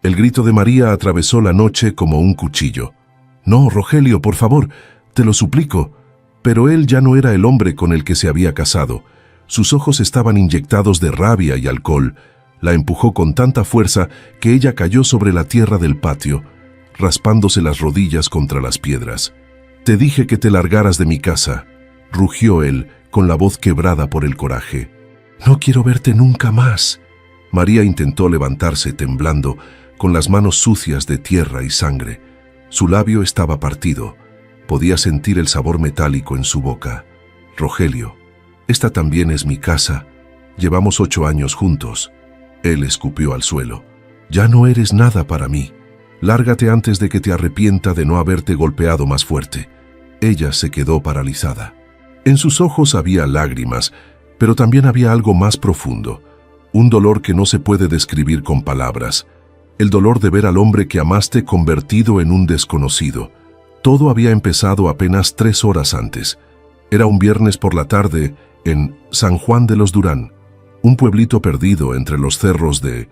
El grito de María atravesó la noche como un cuchillo. «No, Rogelio, por favor, te lo suplico». Pero él ya no era el hombre con el que se había casado. Sus ojos estaban inyectados de rabia y alcohol. La empujó con tanta fuerza que ella cayó sobre la tierra del patio, raspándose las rodillas contra las piedras. «Te dije que te largaras de mi casa», rugió él, con la voz quebrada por el coraje. «No quiero verte nunca más». María intentó levantarse temblando, con las manos sucias de tierra y sangre. Su labio estaba partido. Podía sentir el sabor metálico en su boca. «Rogelio, esta también es mi casa. Llevamos 8 años juntos». Él escupió al suelo. «Ya no eres nada para mí. Lárgate antes de que te arrepienta de no haberte golpeado más fuerte». Ella se quedó paralizada. En sus ojos había lágrimas, pero también había algo más profundo. Un dolor que no se puede describir con palabras. El dolor de ver al hombre que amaste convertido en un desconocido. Todo había empezado apenas 3 horas antes. Era un viernes por la tarde en San Juan de los Durán, un pueblito perdido entre los cerros de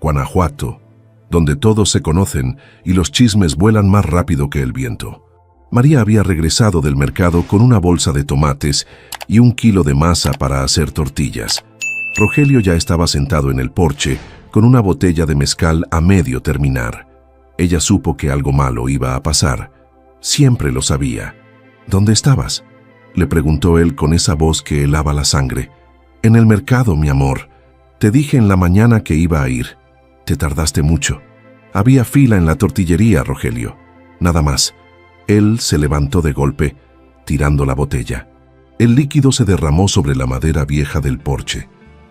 Guanajuato, donde todos se conocen y los chismes vuelan más rápido que el viento. María había regresado del mercado con una bolsa de tomates y 1 kilo de masa para hacer tortillas. Rogelio ya estaba sentado en el porche con una botella de mezcal a medio terminar. Ella supo que algo malo iba a pasar. Siempre lo sabía. «¿Dónde estabas?», le preguntó él con esa voz que helaba la sangre. «En el mercado, mi amor. Te dije en la mañana que iba a ir. Te tardaste mucho. Había fila en la tortillería, Rogelio. Nada más». Él se levantó de golpe, tirando la botella. El líquido se derramó sobre la madera vieja del porche.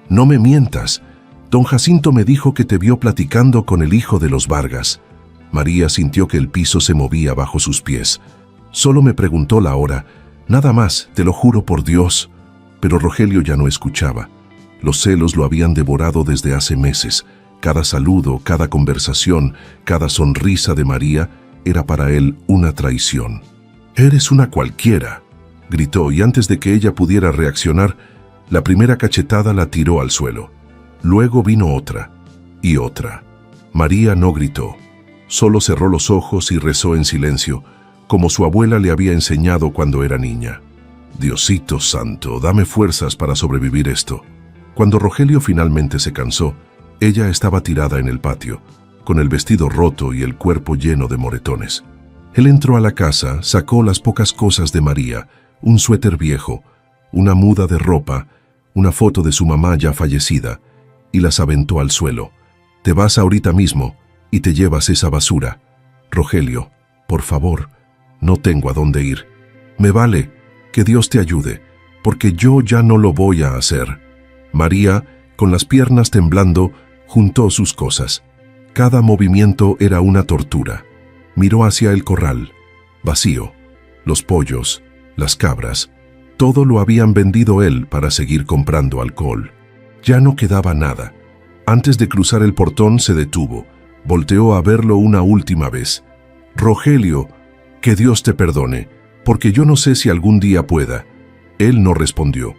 «No me mientas. Don Jacinto me dijo que te vio platicando con el hijo de los Vargas». María sintió que el piso se movía bajo sus pies. «Solo me preguntó la hora. Nada más, te lo juro por Dios». Pero Rogelio ya no escuchaba. Los celos lo habían devorado desde hace meses. Cada saludo, cada conversación, cada sonrisa de María era para él una traición. «Eres una cualquiera», gritó, y antes de que ella pudiera reaccionar, la primera cachetada la tiró al suelo. Luego vino otra, y otra. María no gritó. Solo cerró los ojos y rezó en silencio, como su abuela le había enseñado cuando era niña. «Diosito santo, dame fuerzas para sobrevivir esto». Cuando Rogelio finalmente se cansó, ella estaba tirada en el patio, con el vestido roto y el cuerpo lleno de moretones. Él entró a la casa, sacó las pocas cosas de María, un suéter viejo, una muda de ropa, una foto de su mamá ya fallecida, y las aventó al suelo. «Te vas ahorita mismo y te llevas esa basura. Rogelio, por favor, no tengo a dónde ir. Me vale, que Dios te ayude, porque yo ya no lo voy a hacer». María, con las piernas temblando, juntó sus cosas. Cada movimiento era una tortura. Miró hacia el corral, vacío. Los pollos, las cabras, todo lo habían vendido él para seguir comprando alcohol. Ya no quedaba nada. Antes de cruzar el portón se detuvo. Volteó a verlo una última vez. «Rogelio, que Dios te perdone, porque yo no sé si algún día pueda». Él no respondió.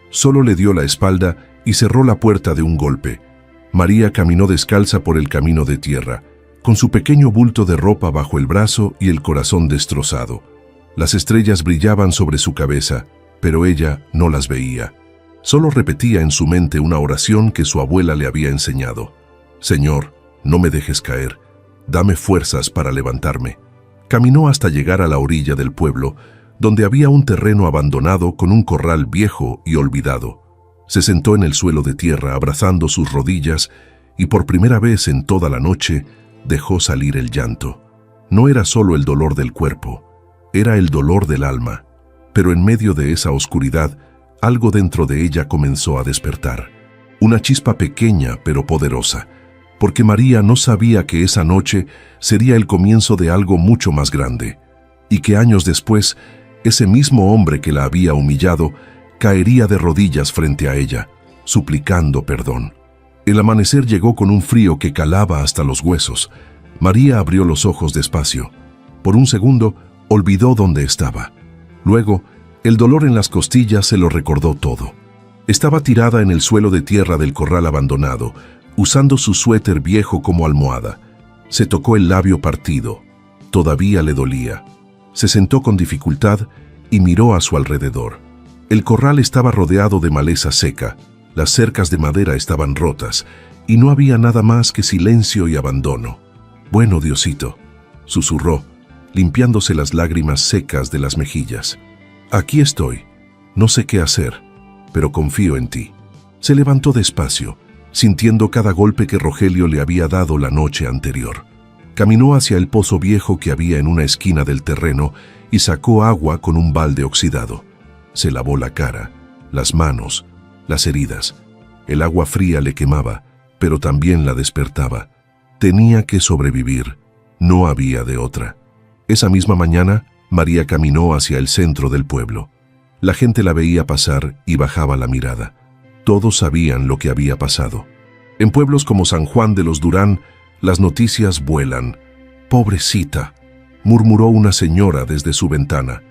Solo le dio la espalda y cerró la puerta de un golpe. María caminó descalza por el camino de tierra, con su pequeño bulto de ropa bajo el brazo y el corazón destrozado. Las estrellas brillaban sobre su cabeza, pero ella no las veía. Solo repetía en su mente una oración que su abuela le había enseñado. «Señor, no me dejes caer. Dame fuerzas para levantarme». Caminó hasta llegar a la orilla del pueblo, donde había un terreno abandonado con un corral viejo y olvidado. Se sentó en el suelo de tierra abrazando sus rodillas y por primera vez en toda la noche dejó salir el llanto. No era solo el dolor del cuerpo, era el dolor del alma. Pero en medio de esa oscuridad, algo dentro de ella comenzó a despertar. Una chispa pequeña pero poderosa, porque María no sabía que esa noche sería el comienzo de algo mucho más grande, y que años después, ese mismo hombre que la había humillado caería de rodillas frente a ella, suplicando perdón. El amanecer llegó con un frío que calaba hasta los huesos. María abrió los ojos despacio. Por un segundo, olvidó dónde estaba. Luego, el dolor en las costillas se lo recordó todo. Estaba tirada en el suelo de tierra del corral abandonado, usando su suéter viejo como almohada. Se tocó el labio partido. Todavía le dolía. Se sentó con dificultad y miró a su alrededor. El corral estaba rodeado de maleza seca, las cercas de madera estaban rotas, y no había nada más que silencio y abandono. «Bueno, Diosito», susurró, limpiándose las lágrimas secas de las mejillas. «Aquí estoy. No sé qué hacer, pero confío en ti». Se levantó despacio, sintiendo cada golpe que Rogelio le había dado la noche anterior. Caminó hacia el pozo viejo que había en una esquina del terreno y sacó agua con un balde oxidado. Se lavó la cara, las manos, las heridas. El agua fría le quemaba, pero también la despertaba. Tenía que sobrevivir, no había de otra. Esa misma mañana, María caminó hacia el centro del pueblo. La gente la veía pasar y bajaba la mirada. Todos sabían lo que había pasado. En pueblos como San Juan de los Durán, las noticias vuelan. «Pobrecita», murmuró una señora desde su ventana.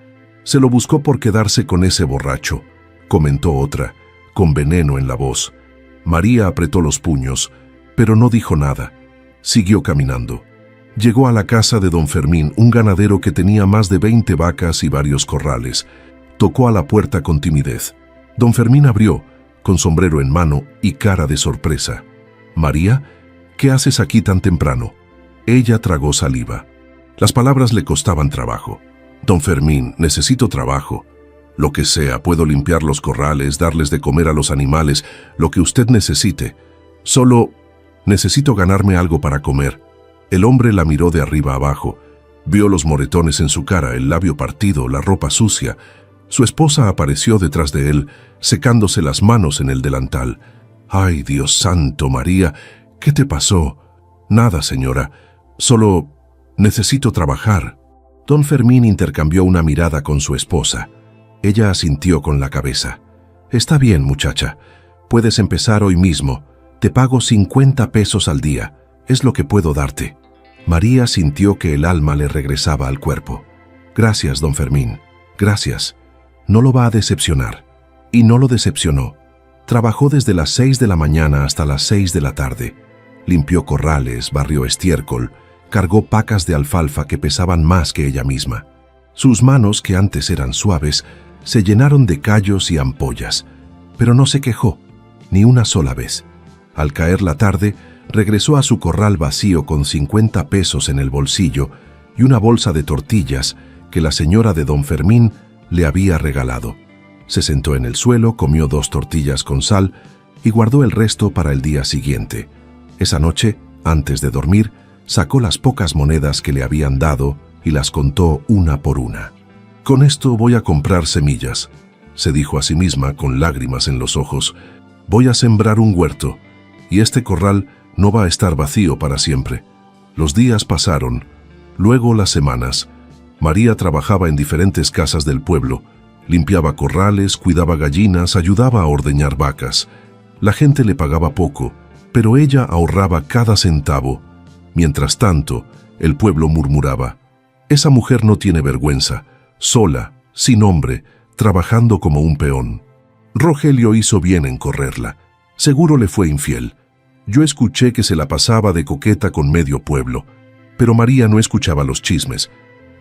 «Se lo buscó por quedarse con ese borracho», comentó otra, con veneno en la voz. María apretó los puños, pero no dijo nada. Siguió caminando. Llegó a la casa de don Fermín, un ganadero que tenía más de 20 vacas y varios corrales. Tocó a la puerta con timidez. Don Fermín abrió, con sombrero en mano y cara de sorpresa. «María, ¿qué haces aquí tan temprano?». Ella tragó saliva. Las palabras le costaban trabajo. «Don Fermín, necesito trabajo. Lo que sea, puedo limpiar los corrales, darles de comer a los animales, lo que usted necesite. Solo necesito ganarme algo para comer». El hombre la miró de arriba abajo. Vio los moretones en su cara, el labio partido, la ropa sucia. Su esposa apareció detrás de él, secándose las manos en el delantal. «Ay, Dios santo, María, ¿qué te pasó?». «Nada, señora. Solo necesito trabajar». Don Fermín intercambió una mirada con su esposa. Ella asintió con la cabeza. «Está bien, muchacha. Puedes empezar hoy mismo. Te pago 50 pesos al día. Es lo que puedo darte». María sintió que el alma le regresaba al cuerpo. «Gracias, don Fermín. Gracias. No lo va a decepcionar». Y no lo decepcionó. Trabajó desde las 6 de la mañana hasta las 6 de la tarde. Limpió corrales, barrió estiércol, cargó pacas de alfalfa que pesaban más que ella misma. Sus manos, que antes eran suaves, se llenaron de callos y ampollas, pero no se quejó, ni una sola vez. Al caer la tarde, regresó a su corral vacío con 50 pesos en el bolsillo y una bolsa de tortillas que la señora de don Fermín le había regalado. Se sentó en el suelo, comió 2 tortillas con sal y guardó el resto para el día siguiente. Esa noche, antes de dormir, sacó las pocas monedas que le habían dado y las contó una por una. «Con esto voy a comprar semillas», se dijo a sí misma con lágrimas en los ojos. «Voy a sembrar un huerto, y este corral no va a estar vacío para siempre». Los días pasaron, luego las semanas. María trabajaba en diferentes casas del pueblo, limpiaba corrales, cuidaba gallinas, ayudaba a ordeñar vacas. La gente le pagaba poco, pero ella ahorraba cada centavo. Mientras tanto, el pueblo murmuraba: «Esa mujer no tiene vergüenza, sola, sin hombre, trabajando como un peón». Rogelio hizo bien en correrla. Seguro le fue infiel. Yo escuché que se la pasaba de coqueta con medio pueblo, pero María no escuchaba los chismes.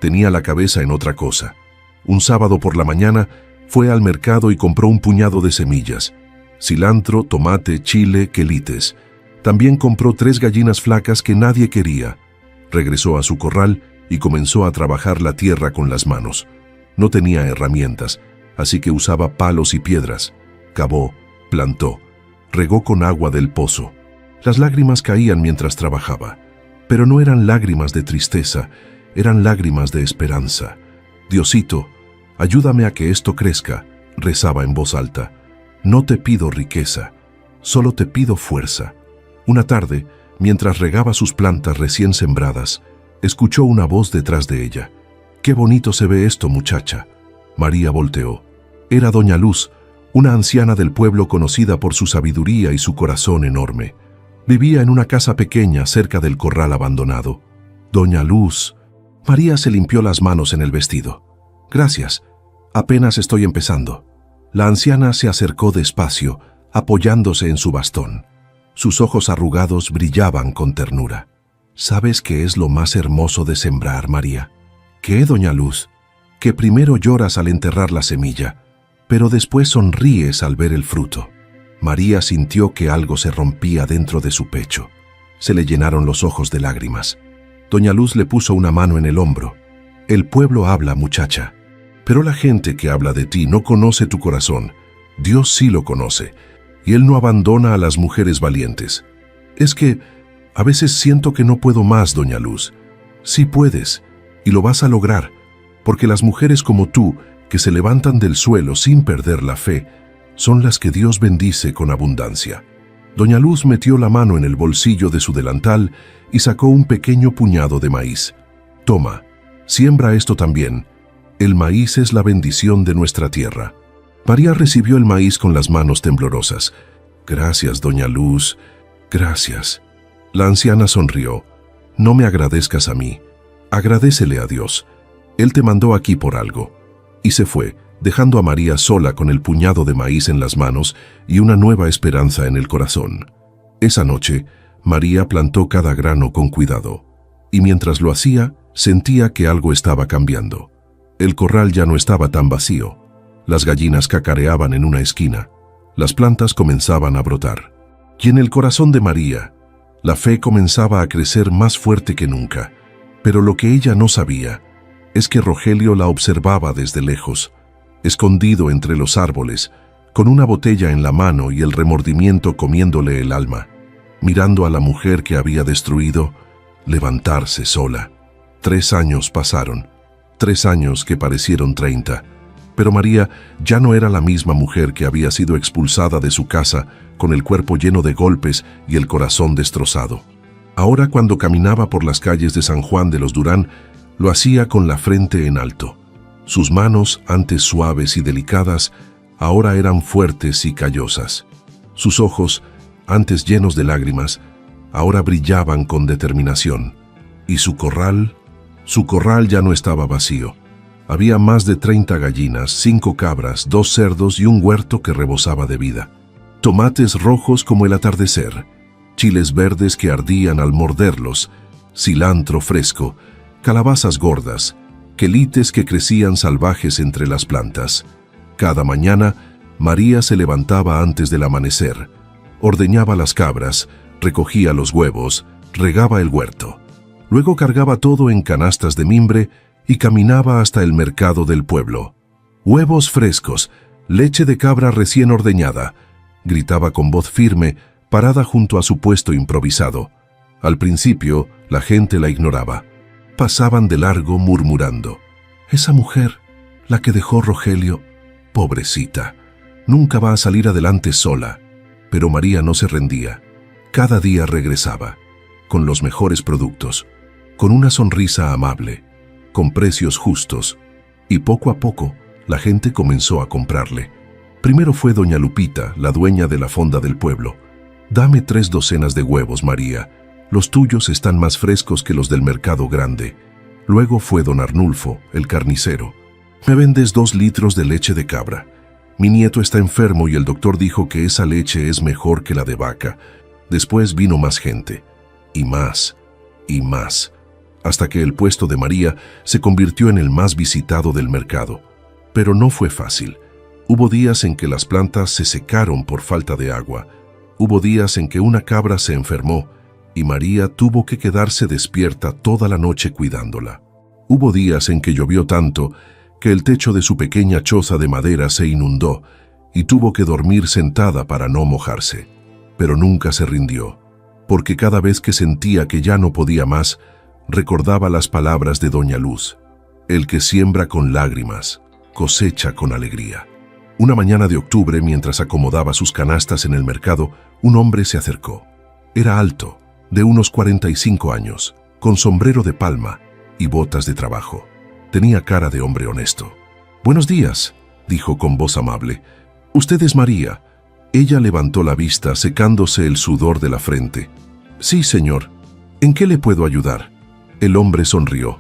Tenía la cabeza en otra cosa. Un sábado por la mañana fue al mercado y compró un puñado de semillas: cilantro, tomate, chile, quelites. También compró 3 gallinas flacas que nadie quería. Regresó a su corral y comenzó a trabajar la tierra con las manos. No tenía herramientas, así que usaba palos y piedras. Cavó, plantó, regó con agua del pozo. Las lágrimas caían mientras trabajaba, pero no eran lágrimas de tristeza, eran lágrimas de esperanza. «Diosito, ayúdame a que esto crezca», rezaba en voz alta. «No te pido riqueza, solo te pido fuerza». Una tarde, mientras regaba sus plantas recién sembradas, escuchó una voz detrás de ella. «Qué bonito se ve esto, muchacha». María volteó. Era doña Luz, una anciana del pueblo conocida por su sabiduría y su corazón enorme. Vivía en una casa pequeña cerca del corral abandonado. «Doña Luz». María se limpió las manos en el vestido. «Gracias. Apenas estoy empezando». La anciana se acercó despacio, apoyándose en su bastón. Sus ojos arrugados brillaban con ternura. ¿Sabes qué es lo más hermoso de sembrar, María? ¿Qué, doña Luz? Que primero lloras al enterrar la semilla, pero después sonríes al ver el fruto. María sintió que algo se rompía dentro de su pecho. Se le llenaron los ojos de lágrimas. Doña Luz le puso una mano en el hombro. El pueblo habla, muchacha, pero la gente que habla de ti no conoce tu corazón. Dios sí lo conoce, y Él no abandona a las mujeres valientes. Es que a veces siento que no puedo más, doña Luz. Sí puedes, y lo vas a lograr, porque las mujeres como tú, que se levantan del suelo sin perder la fe, son las que Dios bendice con abundancia. Doña Luz metió la mano en el bolsillo de su delantal y sacó un pequeño puñado de maíz. Toma, siembra esto también. El maíz es la bendición de nuestra tierra. María recibió el maíz con las manos temblorosas. Gracias, doña Luz, gracias. La anciana sonrió. No me agradezcas a mí, agradécele a Dios. Él te mandó aquí por algo. Y se fue, dejando a María sola con el puñado de maíz en las manos y una nueva esperanza en el corazón. Esa noche, María plantó cada grano con cuidado, y mientras lo hacía, sentía que algo estaba cambiando. El corral ya no estaba tan vacío. Las gallinas cacareaban en una esquina. Las plantas comenzaban a brotar. Y en el corazón de María, la fe comenzaba a crecer más fuerte que nunca. Pero lo que ella no sabía es que Rogelio la observaba desde lejos, escondido entre los árboles, con una botella en la mano y el remordimiento comiéndole el alma, mirando a la mujer que había destruido levantarse sola. 3 años pasaron, 3 años que parecieron 30, pero María ya no era la misma mujer que había sido expulsada de su casa con el cuerpo lleno de golpes y el corazón destrozado. Ahora, cuando caminaba por las calles de San Juan de los Durán, lo hacía con la frente en alto. Sus manos, antes suaves y delicadas, ahora eran fuertes y callosas. Sus ojos, antes llenos de lágrimas, ahora brillaban con determinación. Y su corral ya no estaba vacío. Había más de 30 gallinas, 5 cabras, 2 cerdos y un huerto que rebosaba de vida. Tomates rojos como el atardecer, chiles verdes que ardían al morderlos, cilantro fresco, calabazas gordas, quelites que crecían salvajes entre las plantas. Cada mañana, María se levantaba antes del amanecer, ordeñaba las cabras, recogía los huevos, regaba el huerto. Luego cargaba todo en canastas de mimbre y caminaba hasta el mercado del pueblo. «Huevos frescos, leche de cabra recién ordeñada», gritaba con voz firme, parada junto a su puesto improvisado. Al principio, la gente la ignoraba. Pasaban de largo murmurando: «Esa mujer, la que dejó Rogelio, pobrecita, nunca va a salir adelante sola». Pero María no se rendía. Cada día regresaba, con los mejores productos, con una sonrisa amable, con precios justos, y poco a poco la gente comenzó a comprarle. Primero fue doña Lupita, la dueña de la fonda del pueblo. «Dame 3 docenas de huevos, María. Los tuyos están más frescos que los del mercado grande». Luego fue don Arnulfo, el carnicero. «¿Me vendes 2 litros de leche de cabra? Mi nieto está enfermo y el doctor dijo que esa leche es mejor que la de vaca». Después vino más gente, y más, hasta que el puesto de María se convirtió en el más visitado del mercado. Pero no fue fácil. Hubo días en que las plantas se secaron por falta de agua. Hubo días en que una cabra se enfermó y María tuvo que quedarse despierta toda la noche cuidándola. Hubo días en que llovió tanto que el techo de su pequeña choza de madera se inundó y tuvo que dormir sentada para no mojarse. Pero nunca se rindió, porque cada vez que sentía que ya no podía más, recordaba las palabras de doña Luz: «El que siembra con lágrimas, cosecha con alegría». Una mañana de octubre, mientras acomodaba sus canastas en el mercado, un hombre se acercó. Era alto, de unos 45 años, con sombrero de palma y botas de trabajo. Tenía cara de hombre honesto. «Buenos días», dijo con voz amable. «¿Usted es María?». Ella levantó la vista, secándose el sudor de la frente. «Sí, señor. ¿En qué le puedo ayudar?». El hombre sonrió.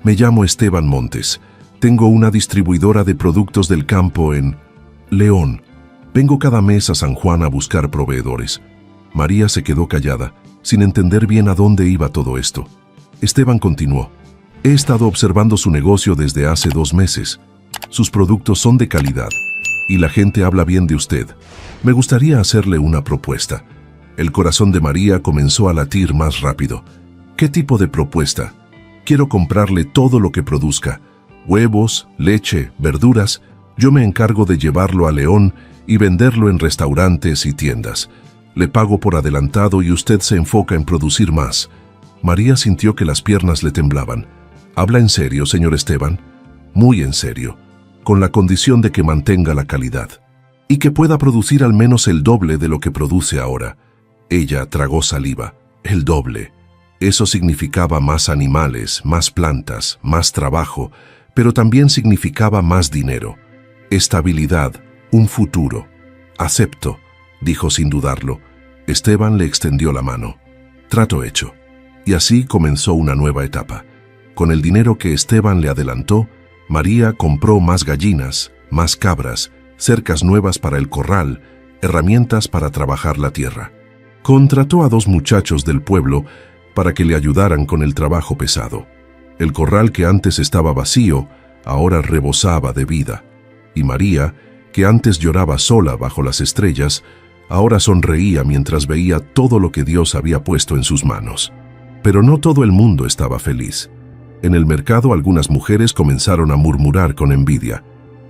«Me llamo Esteban Montes. Tengo una distribuidora de productos del campo en León. Vengo cada mes a San Juan a buscar proveedores». María se quedó callada, sin entender bien a dónde iba todo esto. Esteban continuó: he estado observando su negocio desde hace 2 meses. Sus productos son de calidad y la gente habla bien de usted. Me gustaría hacerle una propuesta. El corazón de María comenzó a latir más rápido. ¿Qué tipo de propuesta? Quiero comprarle todo lo que produzca. Huevos, leche, verduras. Yo me encargo de llevarlo a León y venderlo en restaurantes y tiendas. Le pago por adelantado y usted se enfoca en producir más. María sintió que las piernas le temblaban. ¿Habla en serio, señor Esteban? Muy en serio, con la condición de que mantenga la calidad y que pueda producir al menos el doble de lo que produce ahora. Ella tragó saliva. El doble. Eso significaba más animales, más plantas, más trabajo, pero también significaba más dinero, estabilidad, un futuro. Acepto, dijo sin dudarlo. Esteban le extendió la mano. Trato hecho. Y así comenzó una nueva etapa. Con el dinero que Esteban le adelantó, María compró más gallinas, más cabras, cercas nuevas para el corral, herramientas para trabajar la tierra. Contrató a 2 muchachos del pueblo para que le ayudaran con el trabajo pesado. El corral que antes estaba vacío, ahora rebosaba de vida. Y María, que antes lloraba sola bajo las estrellas, ahora sonreía mientras veía todo lo que Dios había puesto en sus manos. Pero no todo el mundo estaba feliz. En el mercado algunas mujeres comenzaron a murmurar con envidia.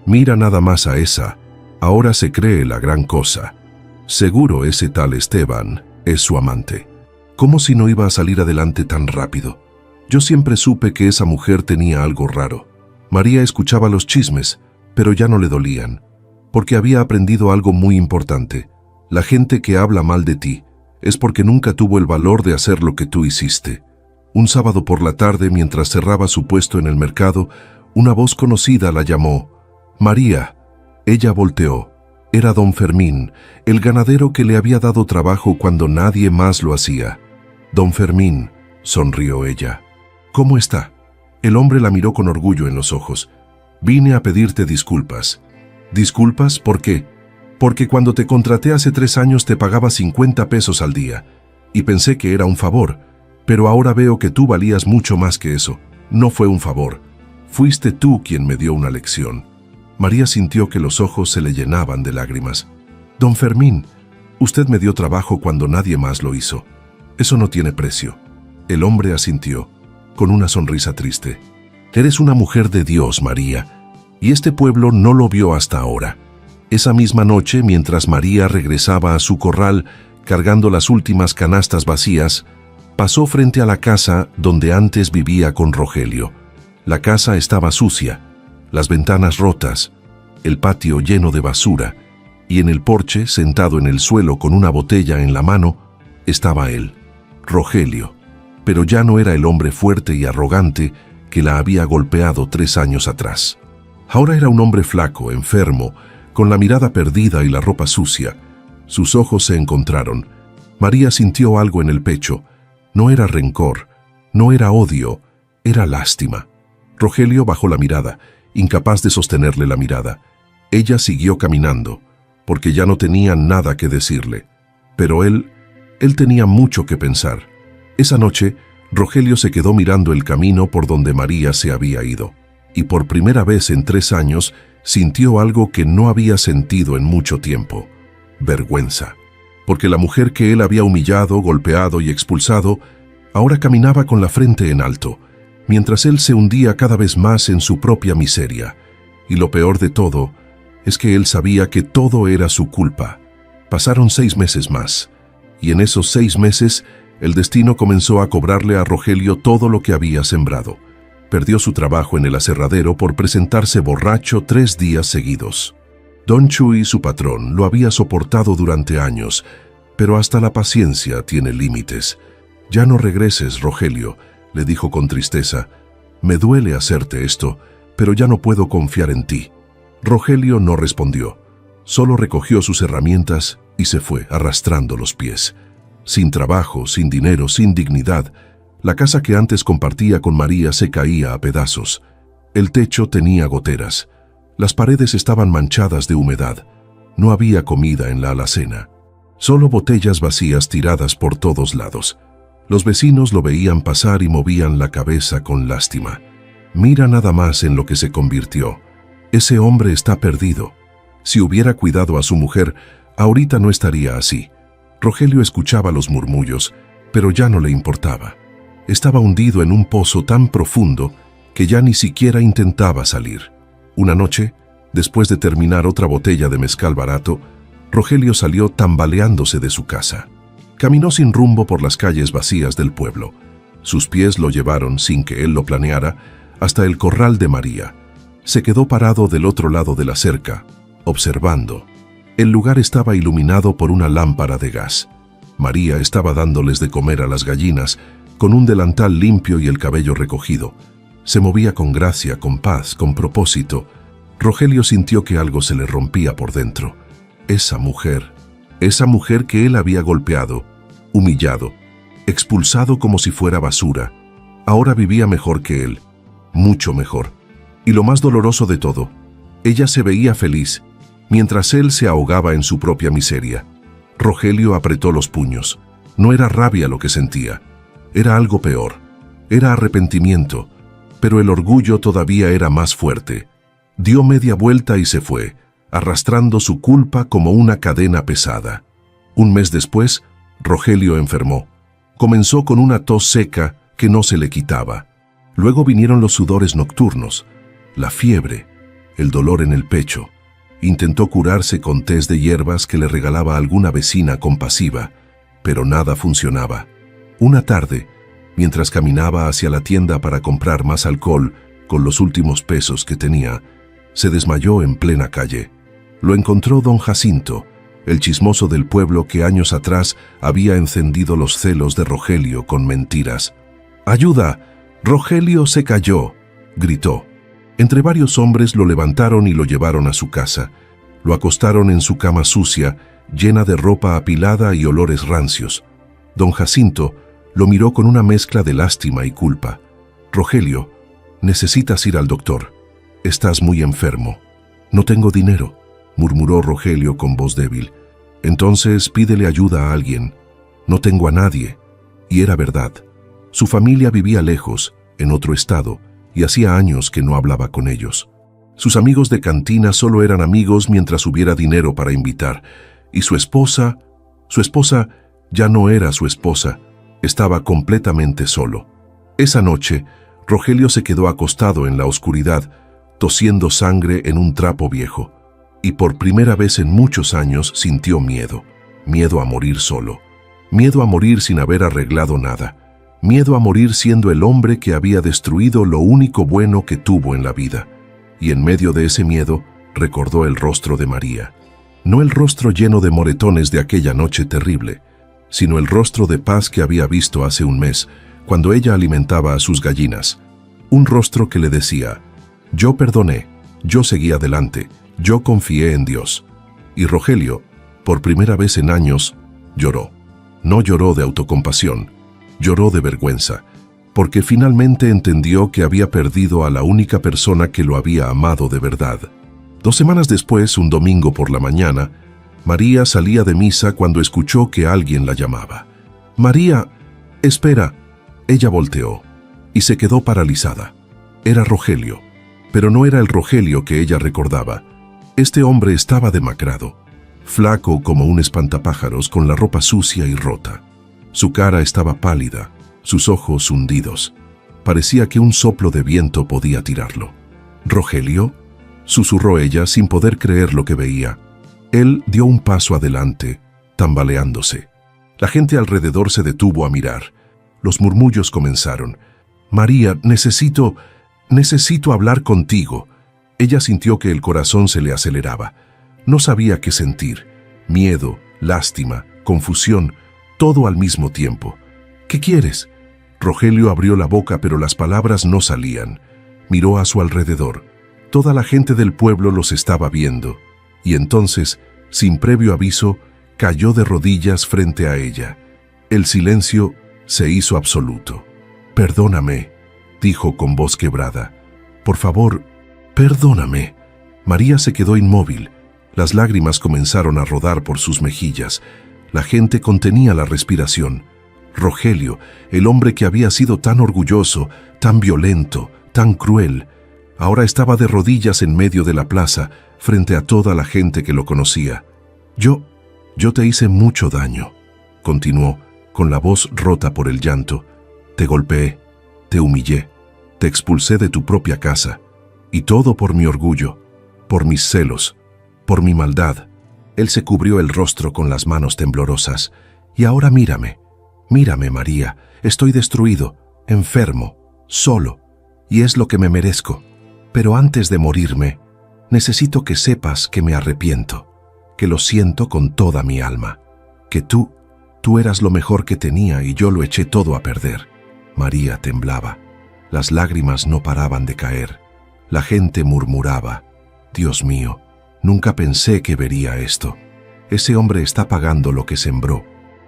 Mira nada más a esa, ahora se cree la gran cosa. Seguro ese tal Esteban es su amante. ¿Cómo si no iba a salir adelante tan rápido? Yo siempre supe que esa mujer tenía algo raro. María escuchaba los chismes, pero ya no le dolían, porque había aprendido algo muy importante. La gente que habla mal de ti es porque nunca tuvo el valor de hacer lo que tú hiciste. Un sábado por la tarde, mientras cerraba su puesto en el mercado, una voz conocida la llamó. María. Ella volteó. Era don Fermín, el ganadero que le había dado trabajo cuando nadie más lo hacía. Don Fermín, sonrió ella. ¿Cómo está? El hombre la miró con orgullo en los ojos. Vine a pedirte disculpas. ¿Disculpas? ¿Por qué? Porque cuando te contraté hace 3 años te pagaba 50 pesos al día, y pensé que era un favor, pero ahora veo que tú valías mucho más que eso. No fue un favor. Fuiste tú quien me dio una lección. María sintió que los ojos se le llenaban de lágrimas. Don Fermín, usted me dio trabajo cuando nadie más lo hizo. Eso no tiene precio. El hombre asintió, con una sonrisa triste. Eres una mujer de Dios, María, y este pueblo no lo vio hasta ahora. Esa misma noche, mientras María regresaba a su corral cargando las últimas canastas vacías, pasó frente a la casa donde antes vivía con Rogelio. La casa estaba sucia, las ventanas rotas, el patio lleno de basura, y en el porche, sentado en el suelo con una botella en la mano, estaba él, Rogelio. Pero ya no era el hombre fuerte y arrogante que la había golpeado 3 años atrás. Ahora era un hombre flaco, enfermo, con la mirada perdida y la ropa sucia. Sus ojos se encontraron. María sintió algo en el pecho. No era rencor, no era odio, era lástima. Rogelio bajó la mirada, incapaz de sostenerle la mirada. Ella siguió caminando, porque ya no tenía nada que decirle. Pero él tenía mucho que pensar. Esa noche, Rogelio se quedó mirando el camino por donde María se había ido, y por primera vez en 3 años sintió algo que no había sentido en mucho tiempo: vergüenza. Porque la mujer que él había humillado, golpeado y expulsado, ahora caminaba con la frente en alto, mientras él se hundía cada vez más en su propia miseria. Y lo peor de todo es que él sabía que todo era su culpa. Pasaron 6 meses más, y en esos 6 meses el destino comenzó a cobrarle a Rogelio todo lo que había sembrado. Perdió su trabajo en el aserradero por presentarse borracho 3 días seguidos. Don Chuy, su patrón, lo había soportado durante años, pero hasta la paciencia tiene límites. «Ya no regreses, Rogelio», le dijo con tristeza. «Me duele hacerte esto, pero ya no puedo confiar en ti». Rogelio no respondió. Solo recogió sus herramientas y se fue, arrastrando los pies. Sin trabajo, sin dinero, sin dignidad, la casa que antes compartía con María se caía a pedazos. El techo tenía goteras. Las paredes estaban manchadas de humedad. No había comida en la alacena. Solo botellas vacías tiradas por todos lados. Los vecinos lo veían pasar y movían la cabeza con lástima. Mira nada más en lo que se convirtió. Ese hombre está perdido. Si hubiera cuidado a su mujer, ahorita no estaría así. Rogelio escuchaba los murmullos, pero ya no le importaba. Estaba hundido en un pozo tan profundo que ya ni siquiera intentaba salir. Una noche, después de terminar otra botella de mezcal barato, Rogelio salió tambaleándose de su casa. Caminó sin rumbo por las calles vacías del pueblo. Sus pies lo llevaron, sin que él lo planeara, hasta el corral de María. Se quedó parado del otro lado de la cerca, observando. El lugar estaba iluminado por una lámpara de gas. María estaba dándoles de comer a las gallinas, con un delantal limpio y el cabello recogido. Se movía con gracia, con paz, con propósito. Rogelio sintió que algo se le rompía por dentro. Esa mujer que él había golpeado, humillado, expulsado como si fuera basura, ahora vivía mejor que él, mucho mejor. Y lo más doloroso de todo, ella se veía feliz, mientras él se ahogaba en su propia miseria. Rogelio apretó los puños. No era rabia lo que sentía, era algo peor, era arrepentimiento, pero el orgullo todavía era más fuerte. Dio media vuelta y se fue, arrastrando su culpa como una cadena pesada. Un mes después, Rogelio enfermó. Comenzó con una tos seca que no se le quitaba. Luego vinieron los sudores nocturnos, la fiebre, el dolor en el pecho. Intentó curarse con tés de hierbas que le regalaba alguna vecina compasiva, pero nada funcionaba. Una tarde, mientras caminaba hacia la tienda para comprar más alcohol con los últimos pesos que tenía, se desmayó en plena calle. Lo encontró don Jacinto, el chismoso del pueblo que años atrás había encendido los celos de Rogelio con mentiras. ¡Ayuda! ¡Rogelio se cayó!, gritó. Entre varios hombres lo levantaron y lo llevaron a su casa. Lo acostaron en su cama sucia, llena de ropa apilada y olores rancios. Don Jacinto lo miró con una mezcla de lástima y culpa. «Rogelio, necesitas ir al doctor. Estás muy enfermo». «No tengo dinero», murmuró Rogelio con voz débil. «Entonces pídele ayuda a alguien». «No tengo a nadie». Y era verdad. Su familia vivía lejos, en otro estado, y hacía años que no hablaba con ellos. Sus amigos de cantina solo eran amigos mientras hubiera dinero para invitar, y su esposa ya no era su esposa, estaba completamente solo. Esa noche, Rogelio se quedó acostado en la oscuridad, tosiendo sangre en un trapo viejo, y por primera vez en muchos años sintió miedo a morir solo, miedo a morir sin haber arreglado nada, miedo a morir siendo el hombre que había destruido lo único bueno que tuvo en la vida. Y en medio de ese miedo, recordó el rostro de María. No el rostro lleno de moretones de aquella noche terrible, sino el rostro de paz que había visto hace un mes, cuando ella alimentaba a sus gallinas. Un rostro que le decía: «Yo perdoné, yo seguí adelante, yo confié en Dios». Y Rogelio, por primera vez en años, lloró. No lloró de autocompasión, lloró de vergüenza, porque finalmente entendió que había perdido a la única persona que lo había amado de verdad. 2 semanas después, un domingo por la mañana, María salía de misa cuando escuchó que alguien la llamaba. «María, espera». Ella volteó y se quedó paralizada. Era Rogelio, pero no era el Rogelio que ella recordaba. Este hombre estaba demacrado, flaco como un espantapájaros, con la ropa sucia y rota. Su cara estaba pálida, sus ojos hundidos. Parecía que un soplo de viento podía tirarlo. «¿Rogelio?», susurró ella sin poder creer lo que veía. Él dio un paso adelante, tambaleándose. La gente alrededor se detuvo a mirar. Los murmullos comenzaron. «María, necesito hablar contigo». Ella sintió que el corazón se le aceleraba. No sabía qué sentir. Miedo, lástima, confusión, todo al mismo tiempo. «¿Qué quieres?». Rogelio abrió la boca, pero las palabras no salían. Miró a su alrededor. Toda la gente del pueblo los estaba viendo. Y entonces, sin previo aviso, cayó de rodillas frente a ella. El silencio se hizo absoluto. «Perdóname», dijo con voz quebrada. «Por favor, perdóname». María se quedó inmóvil. Las lágrimas comenzaron a rodar por sus mejillas. La gente contenía la respiración. Rogelio, el hombre que había sido tan orgulloso, tan violento, tan cruel, ahora estaba de rodillas en medio de la plaza, frente a toda la gente que lo conocía. Yo te hice mucho daño, continuó, con la voz rota por el llanto. Te golpeé, te humillé, te expulsé de tu propia casa, y todo por mi orgullo, por mis celos, por mi maldad. Él se cubrió el rostro con las manos temblorosas. Y ahora mírame, María, estoy destruido, enfermo, solo, y es lo que me merezco. Pero antes de morirme, necesito que sepas que me arrepiento, que lo siento con toda mi alma, que tú eras lo mejor que tenía y yo lo eché todo a perder. María temblaba. Las lágrimas no paraban de caer. La gente murmuraba: Dios mío, nunca pensé que vería esto. Ese hombre está pagando lo que sembró.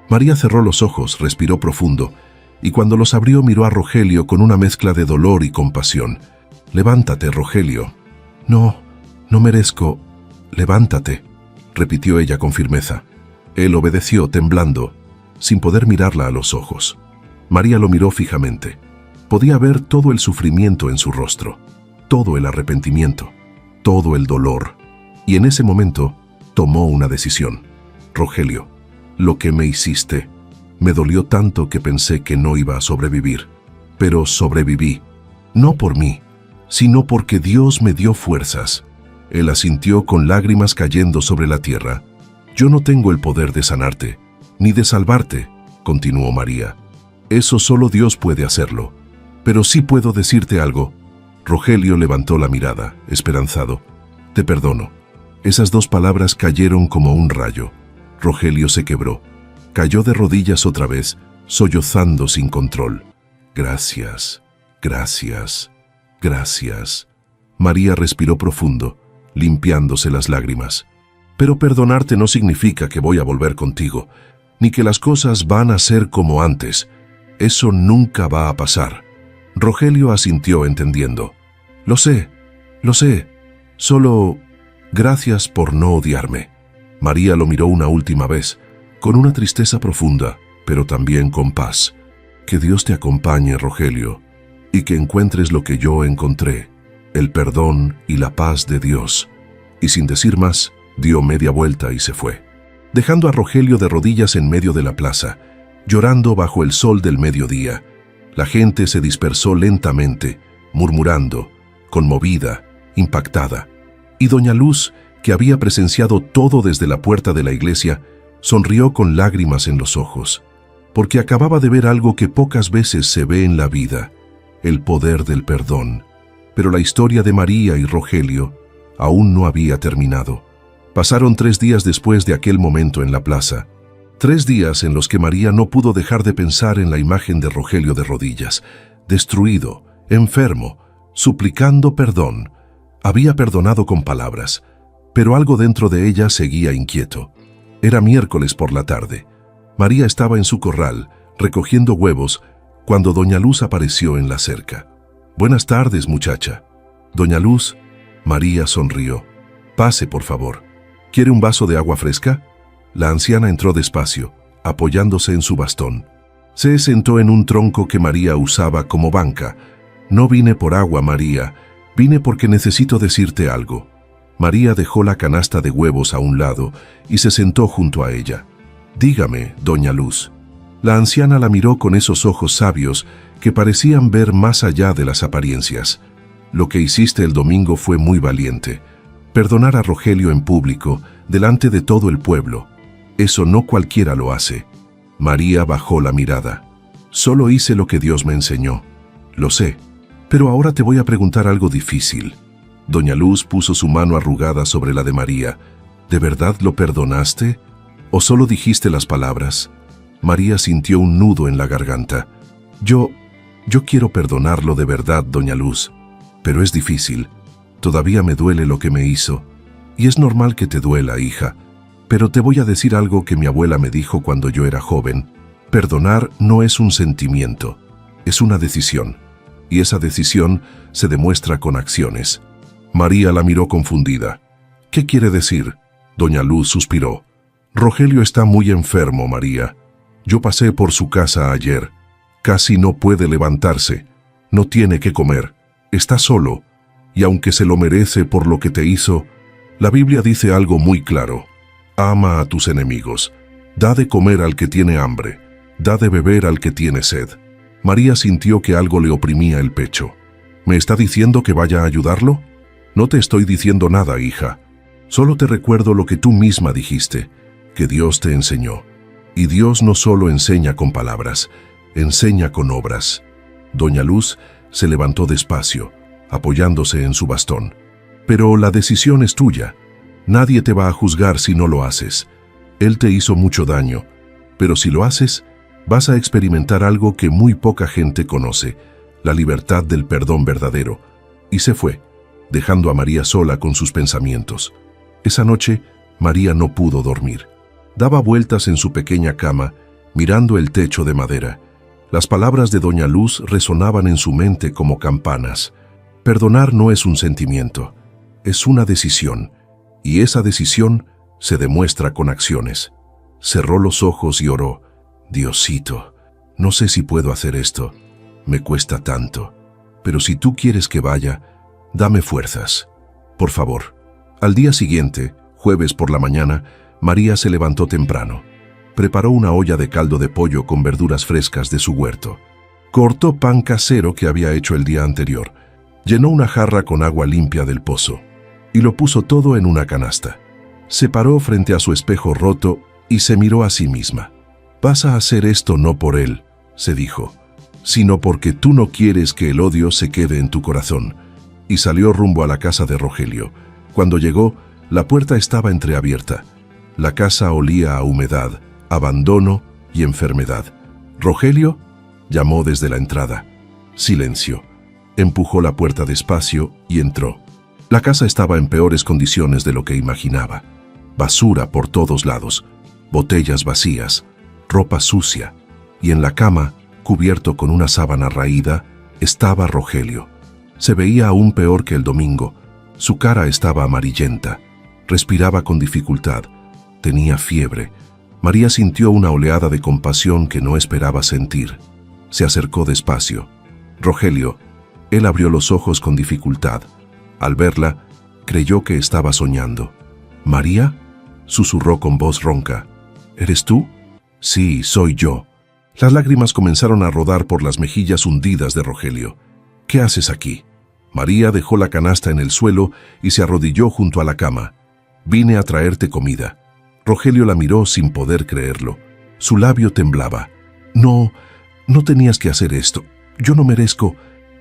María cerró los ojos, respiró profundo, y cuando los abrió miró a Rogelio con una mezcla de dolor y compasión. Levántate, Rogelio. No merezco. Levántate, repitió ella con firmeza. Él obedeció, temblando, sin poder mirarla a los ojos. María lo miró fijamente. Podía ver todo el sufrimiento en su rostro, todo el arrepentimiento, todo el dolor. Y en ese momento tomó una decisión. Rogelio, lo que me hiciste me dolió tanto que pensé que no iba a sobrevivir. Pero sobreviví, no por mí, sino porque Dios me dio fuerzas. Él asintió con lágrimas cayendo sobre la tierra. Yo no tengo el poder de sanarte, ni de salvarte, continuó María. Eso solo Dios puede hacerlo. Pero sí puedo decirte algo. Rogelio levantó la mirada, esperanzado. Te perdono. Esas dos palabras cayeron como un rayo. Rogelio se quebró. Cayó de rodillas otra vez, sollozando sin control. Gracias, gracias, gracias. María respiró profundo, limpiándose las lágrimas. Pero perdonarte no significa que voy a volver contigo, ni que las cosas van a ser como antes. Eso nunca va a pasar. Rogelio asintió entendiendo. Lo sé. Solo gracias por no odiarme. María lo miró una última vez, con una tristeza profunda, pero también con paz. Que Dios te acompañe, Rogelio, y que encuentres lo que yo encontré, el perdón y la paz de Dios. Y sin decir más, dio media vuelta y se fue, dejando a Rogelio de rodillas en medio de la plaza, llorando bajo el sol del mediodía. La gente se dispersó lentamente, murmurando, conmovida, impactada. Y doña Luz, que había presenciado todo desde la puerta de la iglesia, sonrió con lágrimas en los ojos, porque acababa de ver algo que pocas veces se ve en la vida, el poder del perdón. Pero la historia de María y Rogelio aún no había terminado. Pasaron 3 días después de aquel momento en la plaza. 3 días en los que María no pudo dejar de pensar en la imagen de Rogelio de rodillas, destruido, enfermo, suplicando perdón. Había perdonado con palabras, pero algo dentro de ella seguía inquieto. Era miércoles por la tarde. María estaba en su corral, recogiendo huevos, cuando doña Luz apareció en la cerca. «Buenas tardes, muchacha». «Doña Luz». María sonrió. «Pase, por favor. ¿Quiere un vaso de agua fresca?». La anciana entró despacio, apoyándose en su bastón. Se sentó en un tronco que María usaba como banca. «No vine por agua, María. Vine porque necesito decirte algo». María dejó la canasta de huevos a un lado y se sentó junto a ella. «Dígame, doña Luz». La anciana la miró con esos ojos sabios que parecían ver más allá de las apariencias. «Lo que hiciste el domingo fue muy valiente. Perdonar a Rogelio en público, delante de todo el pueblo. Eso no cualquiera lo hace». María bajó la mirada. «Solo hice lo que Dios me enseñó». «Lo sé, pero ahora te voy a preguntar algo difícil». Doña Luz puso su mano arrugada sobre la de María. «¿De verdad lo perdonaste? ¿O solo dijiste las palabras?». María sintió un nudo en la garganta. Yo quiero perdonarlo de verdad, doña Luz, pero es difícil. Todavía me duele lo que me hizo. Y es normal que te duela, hija. Pero te voy a decir algo que mi abuela me dijo cuando yo era joven. Perdonar no es un sentimiento, es una decisión. Y esa decisión se demuestra con acciones». María la miró confundida. «¿Qué quiere decir?». Doña Luz suspiró. «Rogelio está muy enfermo, María. Yo pasé por su casa ayer. Casi no puede levantarse. No tiene que comer. Está solo. Y aunque se lo merece por lo que te hizo, la Biblia dice algo muy claro. Ama a tus enemigos. Da de comer al que tiene hambre. Da de beber al que tiene sed. María sintió que algo le oprimía el pecho. ¿Me está diciendo que vaya a ayudarlo? No te estoy diciendo nada, hija. Solo te recuerdo lo que tú misma dijiste, que Dios te enseñó. Y Dios no solo enseña con palabras, enseña con obras. Doña Luz se levantó despacio, apoyándose en su bastón. Pero la decisión es tuya. Nadie te va a juzgar si no lo haces. Él te hizo mucho daño, pero si lo haces, vas a experimentar algo que muy poca gente conoce, la libertad del perdón verdadero. Y se fue, dejando a María sola con sus pensamientos. Esa noche, María no pudo dormir. Daba vueltas en su pequeña cama, mirando el techo de madera. Las palabras de Doña Luz resonaban en su mente como campanas. Perdonar no es un sentimiento, es una decisión, y esa decisión se demuestra con acciones. Cerró los ojos y oró. Diosito, no sé si puedo hacer esto. Me cuesta tanto. Pero si tú quieres que vaya, dame fuerzas. Por favor. Al día siguiente, jueves por la mañana, María se levantó temprano. Preparó una olla de caldo de pollo con verduras frescas de su huerto. Cortó pan casero que había hecho el día anterior. Llenó una jarra con agua limpia del pozo y lo puso todo en una canasta. Se paró frente a su espejo roto y se miró a sí misma. Vas a hacer esto no por él, se dijo, sino porque tú no quieres que el odio se quede en tu corazón. Y salió rumbo a la casa de Rogelio. Cuando llegó, la puerta estaba entreabierta. La casa olía a humedad, abandono y enfermedad. «¿Rogelio?», llamó desde la entrada. Silencio. Empujó la puerta despacio y entró. La casa estaba en peores condiciones de lo que imaginaba. Basura por todos lados, botellas vacías, ropa sucia, y en la cama, cubierto con una sábana raída, estaba Rogelio. Se veía aún peor que el domingo. Su cara estaba amarillenta. Respiraba con dificultad. Tenía fiebre. María sintió una oleada de compasión que no esperaba sentir. Se acercó despacio. «Rogelio». Él abrió los ojos con dificultad. Al verla, creyó que estaba soñando. «¿María?», susurró con voz ronca. «¿Eres tú?». «Sí, soy yo». Las lágrimas comenzaron a rodar por las mejillas hundidas de Rogelio. «¿Qué haces aquí?». María dejó la canasta en el suelo y se arrodilló junto a la cama. «Vine a traerte comida». Rogelio la miró sin poder creerlo. Su labio temblaba. «No tenías que hacer esto. Yo no merezco».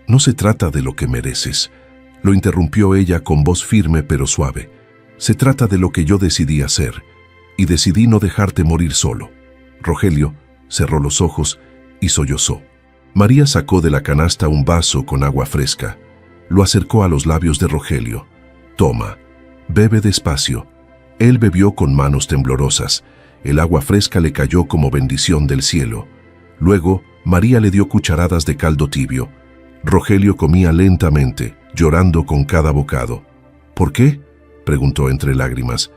«No se trata de lo que mereces», lo interrumpió ella con voz firme pero suave. «Se trata de lo que yo decidí hacer, y decidí no dejarte morir solo». Rogelio cerró los ojos y sollozó. María sacó de la canasta un vaso con agua fresca. Lo acercó a los labios de Rogelio. «Toma, bebe despacio». Él bebió con manos temblorosas. El agua fresca le cayó como bendición del cielo. Luego, María le dio cucharadas de caldo tibio. Rogelio comía lentamente, llorando con cada bocado. «¿Por qué?», preguntó entre lágrimas.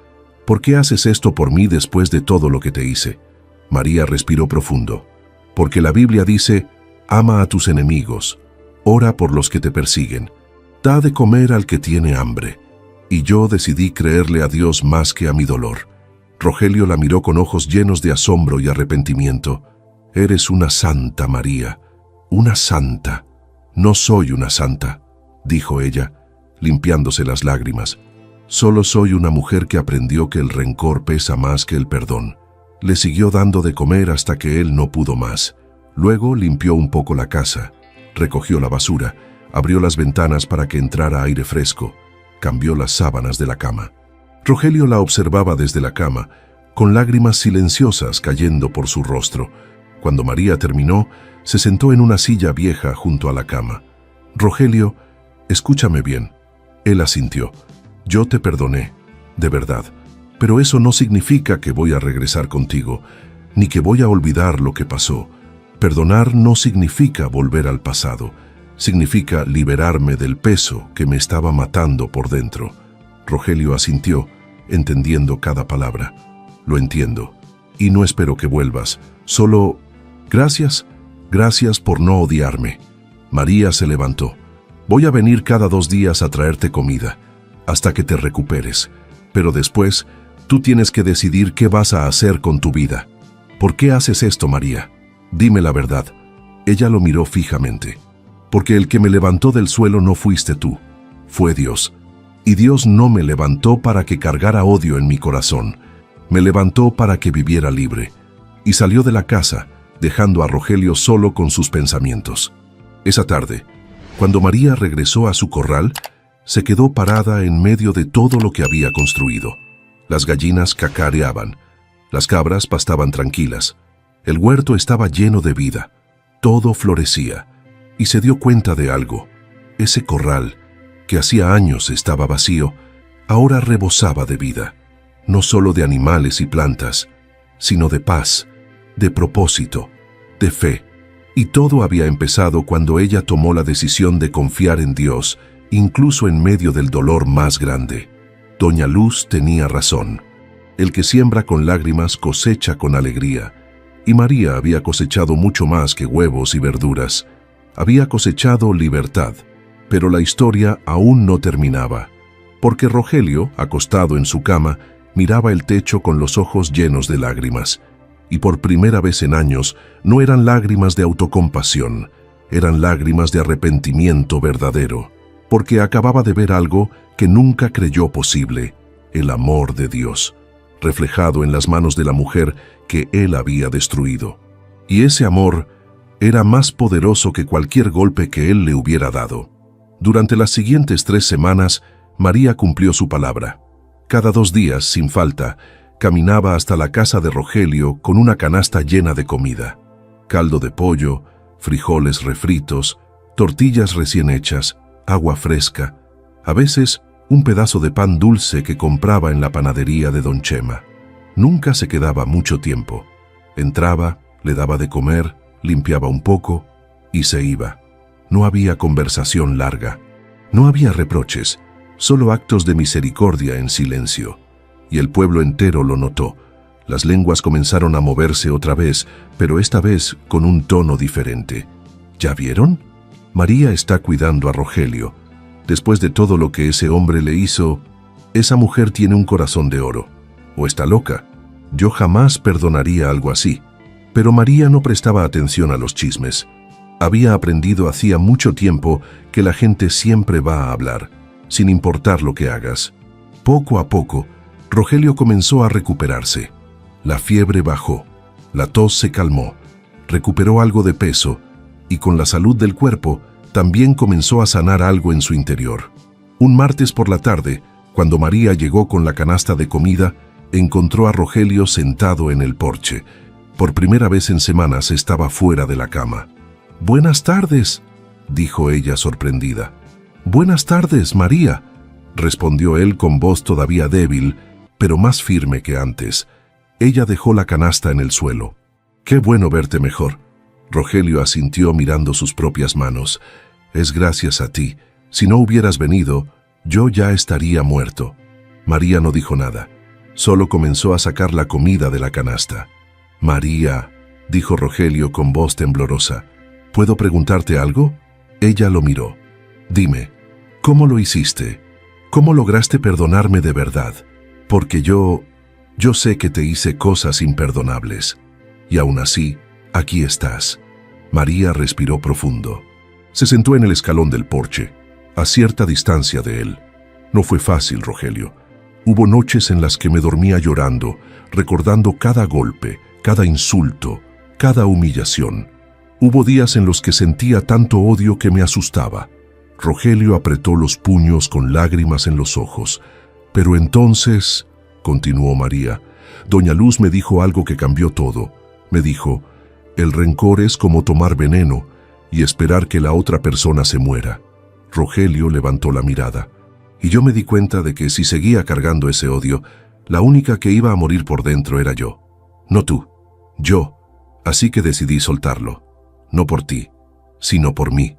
«¿Por qué haces esto por mí después de todo lo que te hice?». María respiró profundo. «Porque la Biblia dice, ama a tus enemigos, ora por los que te persiguen, da de comer al que tiene hambre». Y yo decidí creerle a Dios más que a mi dolor. Rogelio la miró con ojos llenos de asombro y arrepentimiento. «Eres una santa, María, una santa». «No soy una santa», dijo ella, limpiándose las lágrimas. «Solo soy una mujer que aprendió que el rencor pesa más que el perdón». Le siguió dando de comer hasta que él no pudo más. Luego limpió un poco la casa, recogió la basura, abrió las ventanas para que entrara aire fresco, cambió las sábanas de la cama. Rogelio la observaba desde la cama, con lágrimas silenciosas cayendo por su rostro. Cuando María terminó, se sentó en una silla vieja junto a la cama. «Rogelio, escúchame bien». Él asintió. «Yo te perdoné, de verdad, pero eso no significa que voy a regresar contigo, ni que voy a olvidar lo que pasó. Perdonar no significa volver al pasado, significa liberarme del peso que me estaba matando por dentro». Rogelio asintió, entendiendo cada palabra. «Lo entiendo, y no espero que vuelvas, Solo, gracias, gracias por no odiarme. María se levantó. Voy a venir cada 2 días a traerte comida, hasta que te recuperes. Pero después, tú tienes que decidir qué vas a hacer con tu vida. ¿Por qué haces esto, María? Dime la verdad. Ella lo miró fijamente. Porque el que me levantó del suelo no fuiste tú, fue Dios. Y Dios no me levantó para que cargara odio en mi corazón. Me levantó para que viviera libre. Y salió de la casa, dejando a Rogelio solo con sus pensamientos. Esa tarde, cuando María regresó a su corral, se quedó parada en medio de todo lo que había construido. Las gallinas cacareaban, las cabras pastaban tranquilas, el huerto estaba lleno de vida, todo florecía, y se dio cuenta de algo. Ese corral, que hacía años estaba vacío, ahora rebosaba de vida, no solo de animales y plantas, sino de paz, de propósito, de fe. Y todo había empezado cuando ella tomó la decisión de confiar en Dios, incluso en medio del dolor más grande. Doña Luz tenía razón. El que siembra con lágrimas cosecha con alegría. Y María había cosechado mucho más que huevos y verduras. Había cosechado libertad. Pero la historia aún no terminaba. Porque Rogelio, acostado en su cama, miraba el techo con los ojos llenos de lágrimas. Y por primera vez en años, no eran lágrimas de autocompasión, eran lágrimas de arrepentimiento verdadero, porque acababa de ver algo que nunca creyó posible, el amor de Dios, reflejado en las manos de la mujer que él había destruido. Y ese amor era más poderoso que cualquier golpe que él le hubiera dado. Durante las siguientes 3 semanas, María cumplió su palabra. Cada 2 días, sin falta, caminaba hasta la casa de Rogelio con una canasta llena de comida. Caldo de pollo, frijoles refritos, tortillas recién hechas, agua fresca, a veces un pedazo de pan dulce que compraba en la panadería de Don Chema. Nunca se quedaba mucho tiempo. Entraba, le daba de comer, limpiaba un poco y se iba. No había conversación larga. No había reproches, solo actos de misericordia en silencio. Y el pueblo entero lo notó. Las lenguas comenzaron a moverse otra vez, pero esta vez con un tono diferente. ¿Ya vieron? María está cuidando a Rogelio. Después de todo lo que ese hombre le hizo, esa mujer tiene un corazón de oro. ¿O está loca? Yo jamás perdonaría algo así. Pero María no prestaba atención a los chismes. Había aprendido hacía mucho tiempo que la gente siempre va a hablar, sin importar lo que hagas. Poco a poco, Rogelio comenzó a recuperarse. La fiebre bajó, la tos se calmó, recuperó algo de peso y con la salud del cuerpo también comenzó a sanar algo en su interior. Un martes por la tarde, cuando María llegó con la canasta de comida, encontró a Rogelio sentado en el porche. Por primera vez en semanas estaba fuera de la cama. «Buenas tardes», dijo ella sorprendida. «Buenas tardes, María», respondió él con voz todavía débil, pero más firme que antes. Ella dejó la canasta en el suelo. «Qué bueno verte mejor». Rogelio asintió mirando sus propias manos. «Es gracias a ti. Si no hubieras venido, yo ya estaría muerto». María no dijo nada. Solo comenzó a sacar la comida de la canasta. «María», dijo Rogelio con voz temblorosa, «¿puedo preguntarte algo?» Ella lo miró. «Dime, ¿cómo lo hiciste? ¿Cómo lograste perdonarme de verdad? Porque yo sé que te hice cosas imperdonables. Y aún así, aquí estás». María respiró profundo. Se sentó en el escalón del porche, a cierta distancia de él. No fue fácil, Rogelio. Hubo noches en las que me dormía llorando, recordando cada golpe, cada insulto, cada humillación. Hubo días en los que sentía tanto odio que me asustaba. Rogelio apretó los puños con lágrimas en los ojos. «Pero entonces», continuó María, «Doña Luz me dijo algo que cambió todo. Me dijo, el rencor es como tomar veneno y esperar que la otra persona se muera». Rogelio levantó la mirada, y yo me di cuenta de que si seguía cargando ese odio, la única que iba a morir por dentro era yo. No tú, yo. Así que decidí soltarlo. No por ti, sino por mí.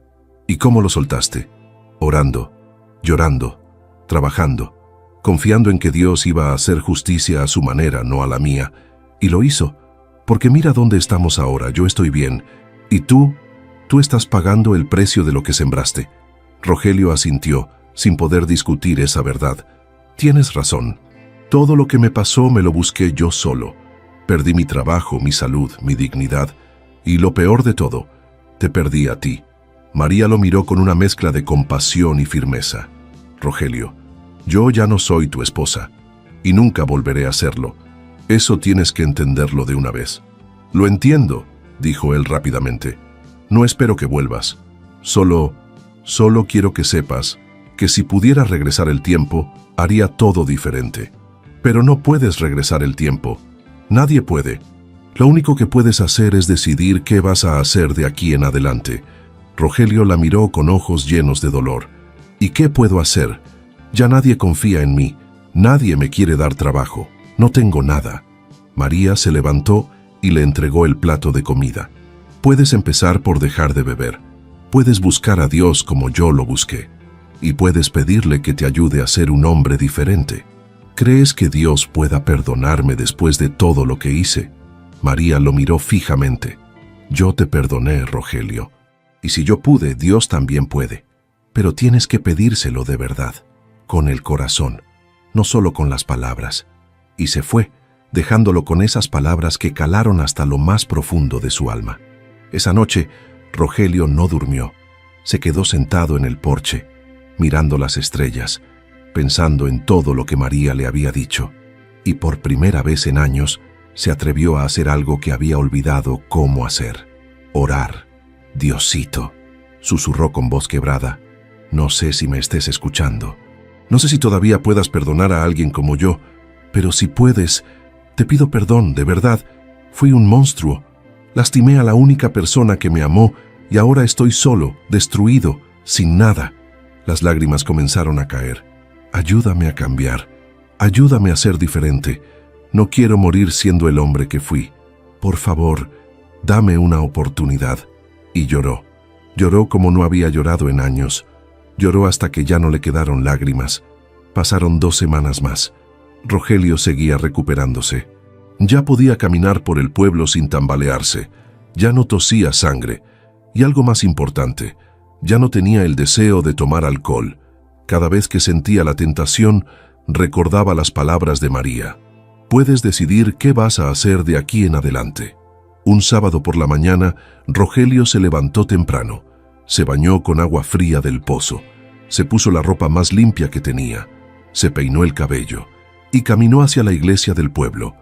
¿Y cómo lo soltaste? Orando, llorando, trabajando, confiando en que Dios iba a hacer justicia a su manera, no a la mía. Y lo hizo, Porque mira dónde estamos ahora, yo estoy bien. Y tú estás pagando el precio de lo que sembraste. Rogelio asintió, sin poder discutir esa verdad. Tienes razón. Todo lo que me pasó me lo busqué yo solo. Perdí mi trabajo, mi salud, mi dignidad. Y lo peor de todo, te perdí a ti. María lo miró con una mezcla de compasión y firmeza. Rogelio, yo ya no soy tu esposa. Y nunca volveré a serlo. Eso tienes que entenderlo de una vez. Lo entiendo, dijo él rápidamente. No espero que vuelvas. Solo quiero que sepas que si pudiera regresar el tiempo, haría todo diferente. Pero no puedes regresar el tiempo. Nadie puede. Lo único que puedes hacer es decidir qué vas a hacer de aquí en adelante. Rogelio la miró con ojos llenos de dolor. ¿Y qué puedo hacer? Ya nadie confía en mí. Nadie me quiere dar trabajo. No tengo nada. María se levantó y le entregó el plato de comida. Puedes empezar por dejar de beber. Puedes buscar a Dios como yo lo busqué. Y puedes pedirle que te ayude a ser un hombre diferente. ¿Crees que Dios pueda perdonarme después de todo lo que hice? María lo miró fijamente. Yo te perdoné, Rogelio. Y si yo pude, Dios también puede. Pero tienes que pedírselo de verdad, con el corazón, no solo con las palabras. Y se fue, dejándolo con esas palabras que calaron hasta lo más profundo de su alma. Esa noche, Rogelio no durmió. Se quedó sentado en el porche, mirando las estrellas, pensando en todo lo que María le había dicho. Y por primera vez en años, se atrevió a hacer algo que había olvidado cómo hacer. Orar. Diosito, susurró con voz quebrada. No sé si me estés escuchando. No sé si todavía puedas perdonar a alguien como yo, pero si puedes, te pido perdón, de verdad. Fui un monstruo. Lastimé a la única persona que me amó y ahora estoy solo, destruido, sin nada. Las lágrimas comenzaron a caer. Ayúdame a cambiar. Ayúdame a ser diferente. No quiero morir siendo el hombre que fui. Por favor, dame una oportunidad. Y lloró. Lloró como no había llorado en años. Lloró hasta que ya no le quedaron lágrimas. Pasaron 2 semanas más. Rogelio seguía recuperándose. Ya podía caminar por el pueblo sin tambalearse. Ya no tosía sangre. Y algo más importante, ya no tenía el deseo de tomar alcohol. Cada vez que sentía la tentación, recordaba las palabras de María. Puedes decidir qué vas a hacer de aquí en adelante. Un sábado por la mañana, Rogelio se levantó temprano. Se bañó con agua fría del pozo. Se puso la ropa más limpia que tenía. Se peinó el cabello y caminó hacia la iglesia del pueblo.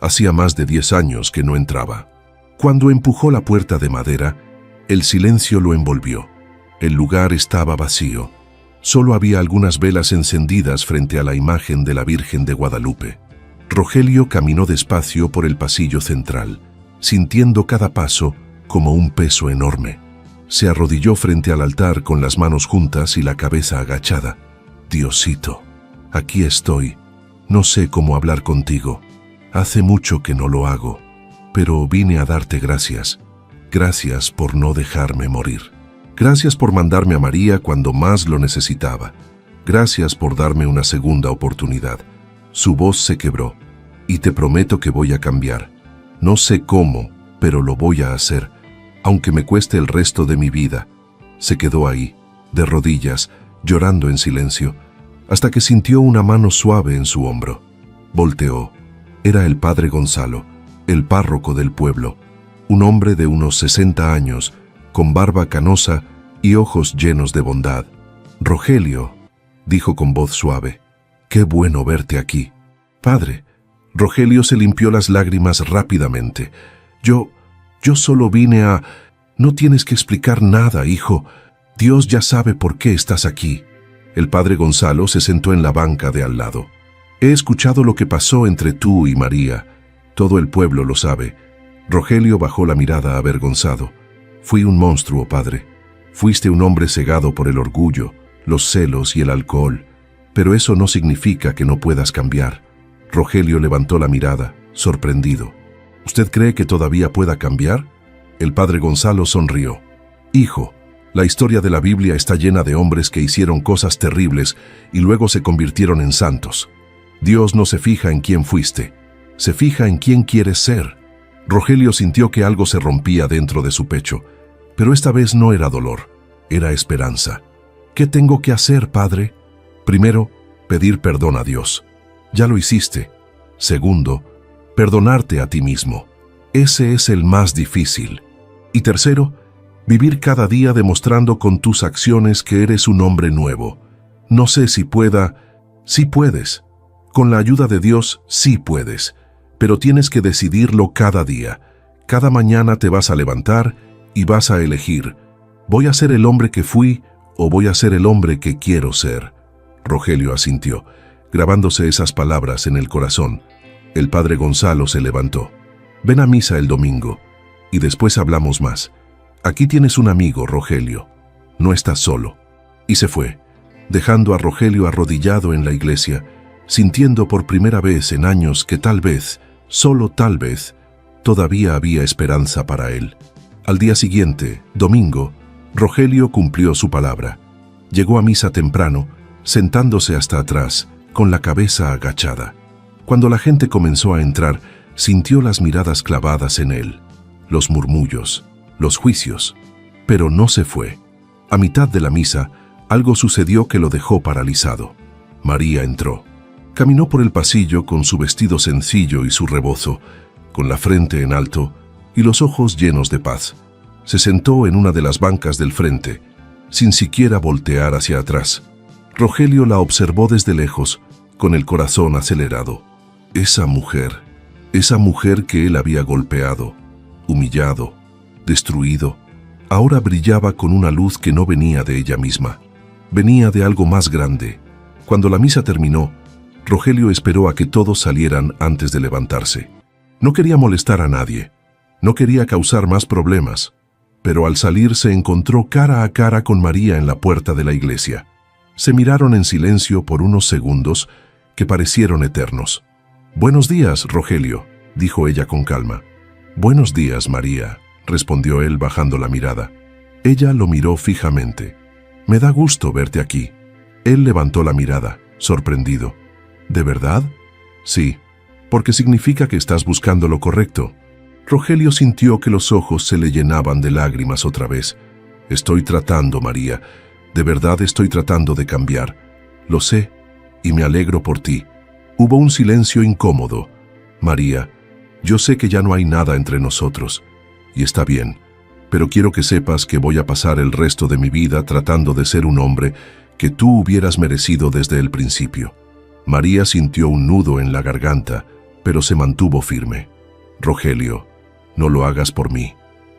Hacía más de 10 años que no entraba. Cuando empujó la puerta de madera, el silencio lo envolvió. El lugar estaba vacío. Solo había algunas velas encendidas frente a la imagen de la Virgen de Guadalupe. Rogelio caminó despacio por el pasillo central, sintiendo cada paso como un peso enorme. Se arrodilló frente al altar con las manos juntas y la cabeza agachada. Diosito, aquí estoy. No sé cómo hablar contigo. Hace mucho que no lo hago, pero vine a darte gracias. Gracias por no dejarme morir. Gracias por mandarme a María cuando más lo necesitaba. Gracias por darme una segunda oportunidad. Su voz se quebró. Y te prometo que voy a cambiar. No sé cómo, pero lo voy a hacer, aunque me cueste el resto de mi vida. Se quedó ahí, de rodillas, llorando en silencio, hasta que sintió una mano suave en su hombro. Volteó. Era el padre Gonzalo, el párroco del pueblo, un hombre de unos 60 años, con barba canosa y ojos llenos de bondad. Rogelio, dijo con voz suave, qué bueno verte aquí. Padre. Rogelio se limpió las lágrimas rápidamente. Yo solo vine a... No tienes que explicar nada, hijo. Dios ya sabe por qué estás aquí. El padre Gonzalo se sentó en la banca de al lado. He escuchado lo que pasó entre tú y María. Todo el pueblo lo sabe. Rogelio bajó la mirada avergonzado. Fui un monstruo, padre. Fuiste un hombre cegado por el orgullo, los celos y el alcohol. Pero eso no significa que no puedas cambiar. Rogelio levantó la mirada, sorprendido. ¿Usted cree que todavía pueda cambiar? El padre Gonzalo sonrió. Hijo, la historia de la Biblia está llena de hombres que hicieron cosas terribles y luego se convirtieron en santos. Dios no se fija en quién fuiste, se fija en quién quieres ser. Rogelio sintió que algo se rompía dentro de su pecho, pero esta vez no era dolor, era esperanza. ¿Qué tengo que hacer, padre? Primero, pedir perdón a Dios. Ya lo hiciste. Segundo, perdonarte a ti mismo. Ese es el más difícil. Y tercero, vivir cada día demostrando con tus acciones que eres un hombre nuevo. No sé si pueda. Sí puedes. Con la ayuda de Dios, sí puedes. Pero tienes que decidirlo cada día. Cada mañana te vas a levantar y vas a elegir: ¿voy a ser el hombre que fui o voy a ser el hombre que quiero ser? Rogelio asintió, grabándose esas palabras en el corazón. El padre Gonzalo se levantó. Ven a misa el domingo y después hablamos más. Aquí tienes un amigo, Rogelio. No estás solo. Y se fue, dejando a Rogelio arrodillado en la iglesia, sintiendo por primera vez en años que tal vez, solo tal vez, todavía había esperanza para él. Al día siguiente, domingo, Rogelio cumplió su palabra. Llegó a misa temprano, sentándose hasta atrás, con la cabeza agachada. Cuando la gente comenzó a entrar, sintió las miradas clavadas en él, los murmullos, los juicios, pero no se fue. A mitad de la misa, algo sucedió que lo dejó paralizado. María entró. Caminó por el pasillo con su vestido sencillo y su rebozo, con la frente en alto y los ojos llenos de paz. Se sentó en una de las bancas del frente, sin siquiera voltear hacia atrás. Rogelio la observó desde lejos, con el corazón acelerado. Esa mujer que él había golpeado, humillado, destruido, ahora brillaba con una luz que no venía de ella misma. Venía de algo más grande. Cuando la misa terminó, Rogelio esperó a que todos salieran antes de levantarse. No quería molestar a nadie, no quería causar más problemas, pero al salir se encontró cara a cara con María en la puerta de la iglesia. Se miraron en silencio por unos segundos que parecieron eternos. «Buenos días, Rogelio», dijo ella con calma. «Buenos días, María», respondió él bajando la mirada. Ella lo miró fijamente. «Me da gusto verte aquí». Él levantó la mirada, sorprendido. «¿De verdad?» «Sí, porque significa que estás buscando lo correcto». Rogelio sintió que los ojos se le llenaban de lágrimas otra vez. «Estoy tratando, María. De verdad estoy tratando de cambiar. Lo sé, y me alegro por ti». Hubo un silencio incómodo. «María, yo sé que ya no hay nada entre nosotros, y está bien, pero quiero que sepas que voy a pasar el resto de mi vida tratando de ser un hombre que tú hubieras merecido desde el principio». María sintió un nudo en la garganta, pero se mantuvo firme. «Rogelio, no lo hagas por mí,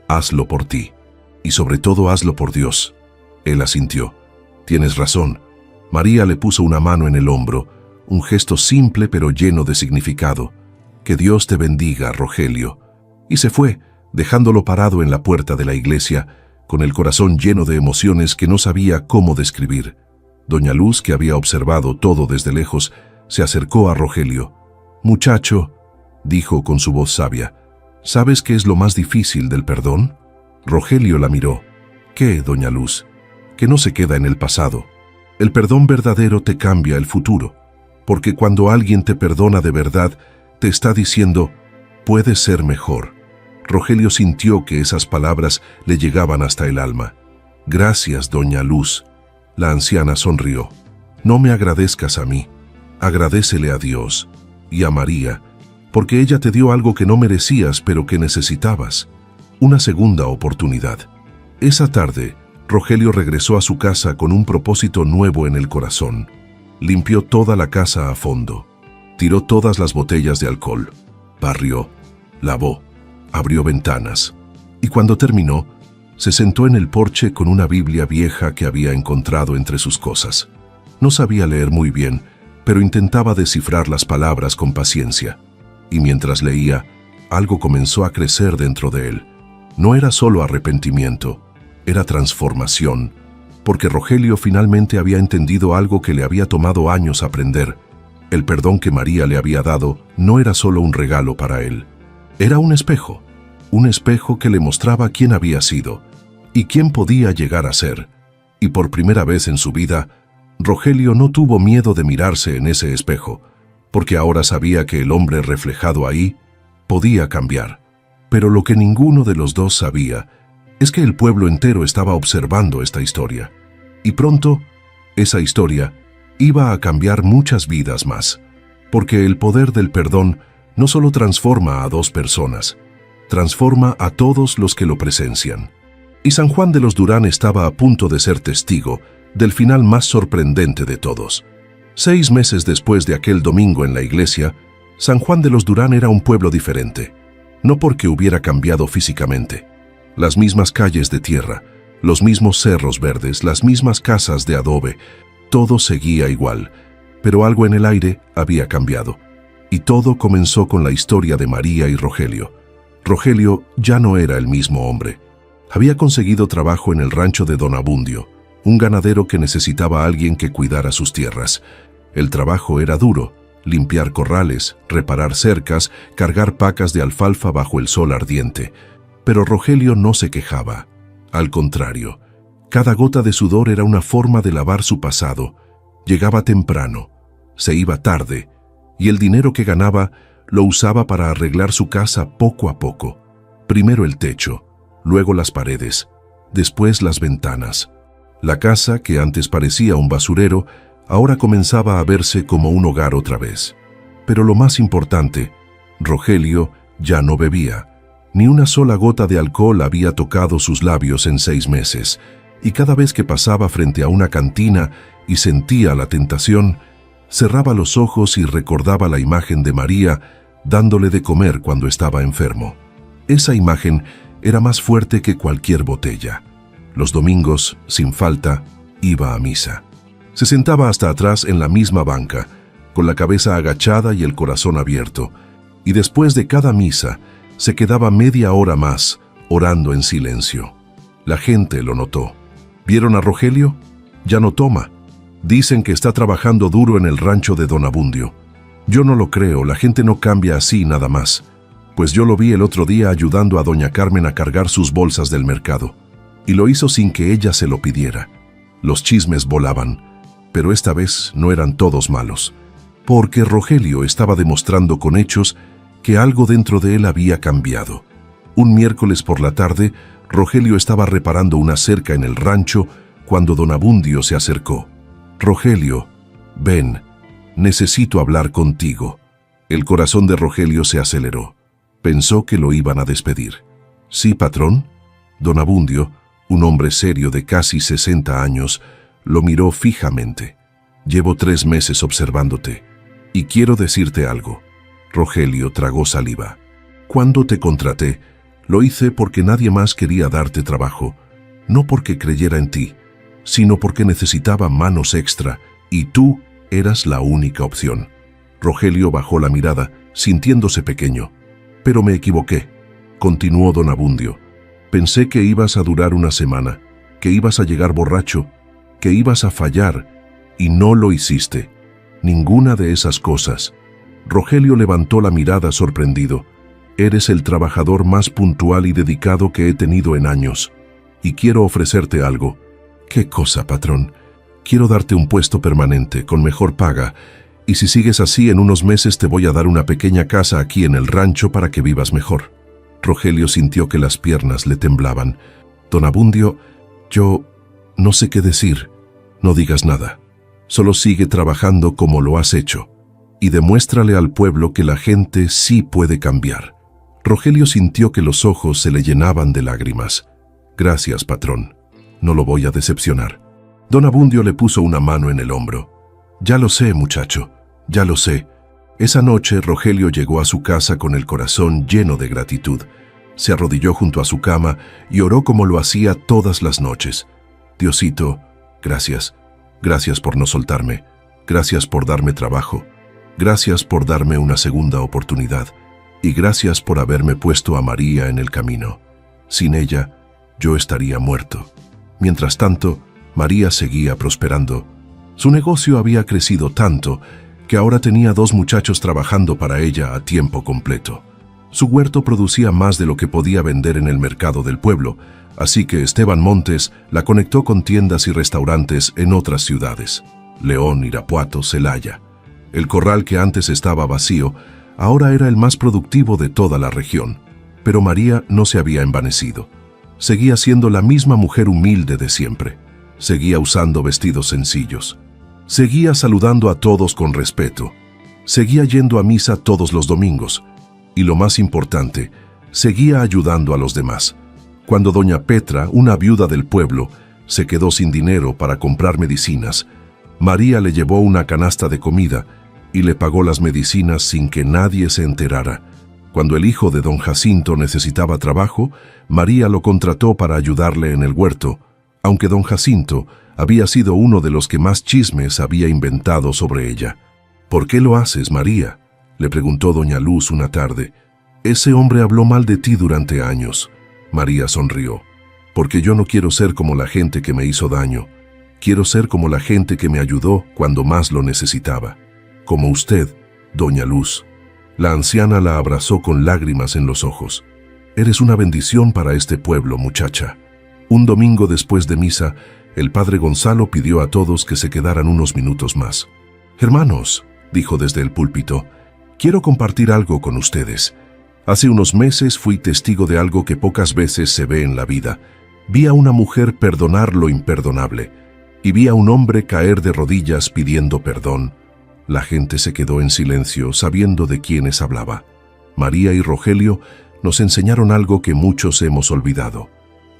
hazlo por ti, y sobre todo hazlo por Dios». Él asintió. «Tienes razón». María le puso una mano en el hombro, un gesto simple pero lleno de significado. «Que Dios te bendiga, Rogelio». Y se fue, dejándolo parado en la puerta de la iglesia, con el corazón lleno de emociones que no sabía cómo describir. Doña Luz, que había observado todo desde lejos, se acercó a Rogelio. «Muchacho», dijo con su voz sabia, «¿sabes qué es lo más difícil del perdón?» Rogelio la miró. «¿Qué, Doña Luz?» «Que no se queda en el pasado. El perdón verdadero te cambia el futuro, porque cuando alguien te perdona de verdad, te está diciendo, puedes ser mejor». Rogelio sintió que esas palabras le llegaban hasta el alma. «Gracias, Doña Luz». La anciana sonrió. «No me agradezcas a mí, agradécele a Dios y a María, porque ella te dio algo que no merecías pero que necesitabas, una segunda oportunidad». Esa tarde, Rogelio regresó a su casa con un propósito nuevo en el corazón. Limpió toda la casa a fondo, tiró todas las botellas de alcohol, barrió, lavó, abrió ventanas, y cuando terminó, se sentó en el porche con una Biblia vieja que había encontrado entre sus cosas. No sabía leer muy bien, pero intentaba descifrar las palabras con paciencia. Y mientras leía, algo comenzó a crecer dentro de él. No era solo arrepentimiento, era transformación, porque Rogelio finalmente había entendido algo que le había tomado años aprender. El perdón que María le había dado no era solo un regalo para él. Era un espejo que le mostraba quién había sido y quién podía llegar a ser. Y por primera vez en su vida, Rogelio no tuvo miedo de mirarse en ese espejo, porque ahora sabía que el hombre reflejado ahí podía cambiar. Pero lo que ninguno de los dos sabía es que el pueblo entero estaba observando esta historia. Y pronto, esa historia iba a cambiar muchas vidas más, porque el poder del perdón no solo transforma a dos personas, transforma a todos los que lo presencian. Y San Juan de los Durán estaba a punto de ser testigo del final más sorprendente de todos. 6 meses después de aquel domingo en la iglesia, San Juan de los Durán era un pueblo diferente, no porque hubiera cambiado físicamente. Las mismas calles de tierra, los mismos cerros verdes, las mismas casas de adobe, todo seguía igual, pero algo en el aire había cambiado. Y todo comenzó con la historia de María y Rogelio. Rogelio ya no era el mismo hombre. Había conseguido trabajo en el rancho de Don Abundio, un ganadero que necesitaba a alguien que cuidara sus tierras. El trabajo era duro: limpiar corrales, reparar cercas, cargar pacas de alfalfa bajo el sol ardiente. Pero Rogelio no se quejaba. Al contrario, cada gota de sudor era una forma de lavar su pasado. Llegaba temprano, se iba tarde, y el dinero que ganaba lo usaba para arreglar su casa poco a poco. Primero el techo, luego las paredes, después las ventanas. La casa, que antes parecía un basurero, ahora comenzaba a verse como un hogar otra vez. Pero lo más importante, Rogelio ya no bebía. Ni una sola gota de alcohol había tocado sus labios en 6 meses, y cada vez que pasaba frente a una cantina y sentía la tentación, cerraba los ojos y recordaba la imagen de María dándole de comer cuando estaba enfermo. Esa imagen era más fuerte que cualquier botella. Los domingos, sin falta, iba a misa. Se sentaba hasta atrás en la misma banca, con la cabeza agachada y el corazón abierto, y después de cada misa se quedaba media hora más orando en silencio. La gente lo notó. ¿Vieron a Rogelio? Ya no toma. Dicen que está trabajando duro en el rancho de Don Abundio. Yo no lo creo, la gente no cambia así nada más. Pues yo lo vi el otro día ayudando a doña Carmen a cargar sus bolsas del mercado. Y lo hizo sin que ella se lo pidiera. Los chismes volaban, pero esta vez no eran todos malos, porque Rogelio estaba demostrando con hechos que algo dentro de él había cambiado. Un miércoles por la tarde, Rogelio estaba reparando una cerca en el rancho cuando Don Abundio se acercó. «Rogelio, ven, necesito hablar contigo». El corazón de Rogelio se aceleró. Pensó que lo iban a despedir. «¿Sí, patrón?» Don Abundio, un hombre serio de casi 60 años, lo miró fijamente. «Llevo 3 meses observándote, y quiero decirte algo». Rogelio tragó saliva. «Cuando te contraté, lo hice porque nadie más quería darte trabajo, no porque creyera en ti, sino porque necesitaba manos extra, y tú eras la única opción». Rogelio bajó la mirada, sintiéndose pequeño. «Pero me equivoqué», continuó Don Abundio. «Pensé que ibas a durar una semana, que ibas a llegar borracho, que ibas a fallar, y no lo hiciste. Ninguna de esas cosas». Rogelio levantó la mirada sorprendido. «Eres el trabajador más puntual y dedicado que he tenido en años, y quiero ofrecerte algo». «¿Qué cosa, patrón?» «Quiero darte un puesto permanente, con mejor paga, y si sigues así, en unos meses te voy a dar una pequeña casa aquí en el rancho para que vivas mejor». Rogelio sintió que las piernas le temblaban. «Don Abundio, yo no sé qué decir». «No digas nada. Solo sigue trabajando como lo has hecho, y demuéstrale al pueblo que la gente sí puede cambiar». Rogelio sintió que los ojos se le llenaban de lágrimas. «Gracias, patrón. No lo voy a decepcionar». Don Abundio le puso una mano en el hombro. «Ya lo sé, muchacho, ya lo sé». Esa noche Rogelio llegó a su casa con el corazón lleno de gratitud. Se arrodilló junto a su cama y oró como lo hacía todas las noches. «Diosito, gracias. Gracias por no soltarme. Gracias por darme trabajo. Gracias por darme una segunda oportunidad. Y gracias por haberme puesto a María en el camino. Sin ella, yo estaría muerto». Mientras tanto, María seguía prosperando. Su negocio había crecido tanto que ahora tenía 2 muchachos trabajando para ella a tiempo completo. Su huerto producía más de lo que podía vender en el mercado del pueblo, así que Esteban Montes la conectó con tiendas y restaurantes en otras ciudades: León, Irapuato, Celaya. El corral que antes estaba vacío, ahora era el más productivo de toda la región. Pero María no se había envanecido. Seguía siendo la misma mujer humilde de siempre. Seguía usando vestidos sencillos. Seguía saludando a todos con respeto. Seguía yendo a misa todos los domingos. Y lo más importante, seguía ayudando a los demás. Cuando doña Petra, una viuda del pueblo, se quedó sin dinero para comprar medicinas, María le llevó una canasta de comida y le pagó las medicinas sin que nadie se enterara. Cuando el hijo de don Jacinto necesitaba trabajo, María lo contrató para ayudarle en el huerto, aunque don Jacinto había sido uno de los que más chismes había inventado sobre ella. «¿Por qué lo haces, María?», le preguntó doña Luz una tarde. «Ese hombre habló mal de ti durante años». María sonrió. «Porque yo no quiero ser como la gente que me hizo daño. Quiero ser como la gente que me ayudó cuando más lo necesitaba. Como usted, doña Luz». La anciana la abrazó con lágrimas en los ojos. «Eres una bendición para este pueblo, muchacha». Un domingo después de misa, el padre Gonzalo pidió a todos que se quedaran unos minutos más. «Hermanos», dijo desde el púlpito, «quiero compartir algo con ustedes. Hace unos meses fui testigo de algo que pocas veces se ve en la vida. Vi a una mujer perdonar lo imperdonable, y vi a un hombre caer de rodillas pidiendo perdón. La gente se quedó en silencio, sabiendo de quiénes hablaba. María y Rogelio nos enseñaron algo que muchos hemos olvidado,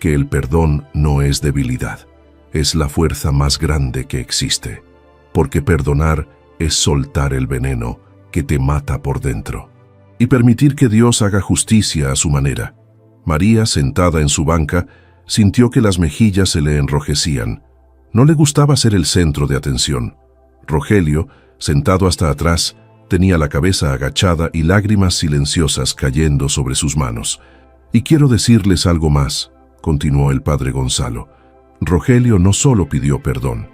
que el perdón no es debilidad, es la fuerza más grande que existe, porque perdonar es soltar el veneno que te mata por dentro y permitir que Dios haga justicia a su manera. María, sentada en su banca, sintió que las mejillas se le enrojecían. No le gustaba ser el centro de atención. Rogelio, sentado hasta atrás, tenía la cabeza agachada y lágrimas silenciosas cayendo sobre sus manos. «Y quiero decirles algo más», continuó el padre Gonzalo. «Rogelio no solo pidió perdón,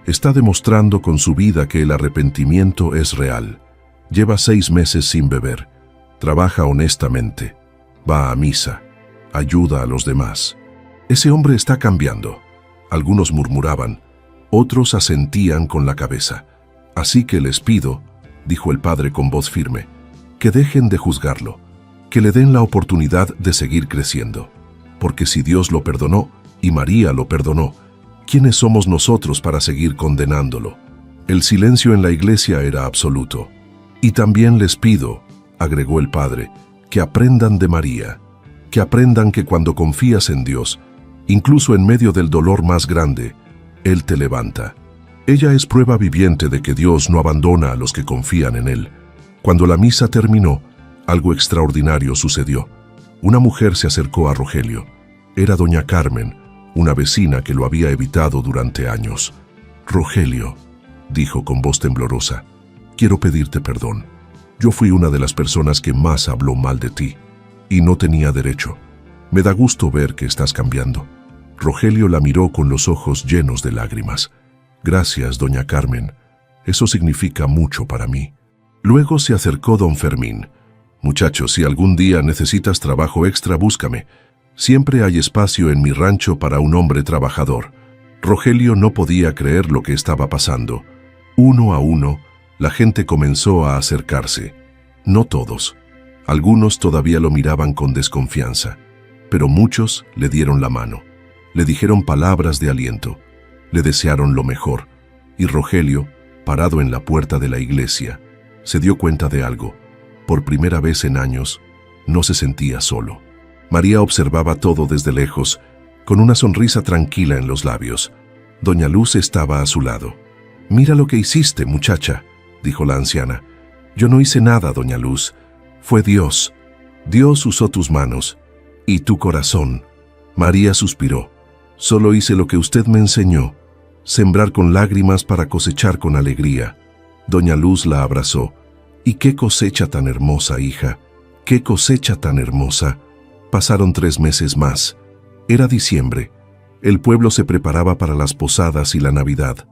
está demostrando con su vida que el arrepentimiento es real. Lleva 6 meses sin beber, trabaja honestamente, va a misa, ayuda a los demás. Ese hombre está cambiando». Algunos murmuraban, otros asentían con la cabeza. «Así que les pido», dijo el padre con voz firme, «que dejen de juzgarlo, que le den la oportunidad de seguir creciendo. Porque si Dios lo perdonó y María lo perdonó, ¿quiénes somos nosotros para seguir condenándolo?». El silencio en la iglesia era absoluto. «Y también les pido», agregó el padre, «que aprendan de María, que aprendan que cuando confías en Dios, incluso en medio del dolor más grande, Él te levanta. Ella es prueba viviente de que Dios no abandona a los que confían en Él». Cuando la misa terminó, algo extraordinario sucedió. Una mujer se acercó a Rogelio. Era doña Carmen, una vecina que lo había evitado durante años. «Rogelio», dijo con voz temblorosa, «quiero pedirte perdón. Yo fui una de las personas que más habló mal de ti, y no tenía derecho. Me da gusto ver que estás cambiando». Rogelio la miró con los ojos llenos de lágrimas. «Gracias, doña Carmen. Eso significa mucho para mí». Luego se acercó don Fermín. «Muchacho, si algún día necesitas trabajo extra, búscame. Siempre hay espacio en mi rancho para un hombre trabajador». Rogelio no podía creer lo que estaba pasando. Uno a uno, la gente comenzó a acercarse. No todos. Algunos todavía lo miraban con desconfianza, pero muchos le dieron la mano. Le dijeron palabras de aliento. Le desearon lo mejor. Y Rogelio, parado en la puerta de la iglesia, se dio cuenta de algo. Por primera vez en años, no se sentía solo. María observaba todo desde lejos, con una sonrisa tranquila en los labios. Doña Luz estaba a su lado. «Mira lo que hiciste, muchacha», dijo la anciana. «Yo no hice nada, doña Luz. Fue Dios. Dios usó tus manos y tu corazón». María suspiró. «Solo hice lo que usted me enseñó, sembrar con lágrimas para cosechar con alegría». Doña Luz la abrazó. «¿Y qué cosecha tan hermosa, hija? ¿Qué cosecha tan hermosa?». Pasaron 3 meses más. Era diciembre. El pueblo se preparaba para las posadas y la Navidad.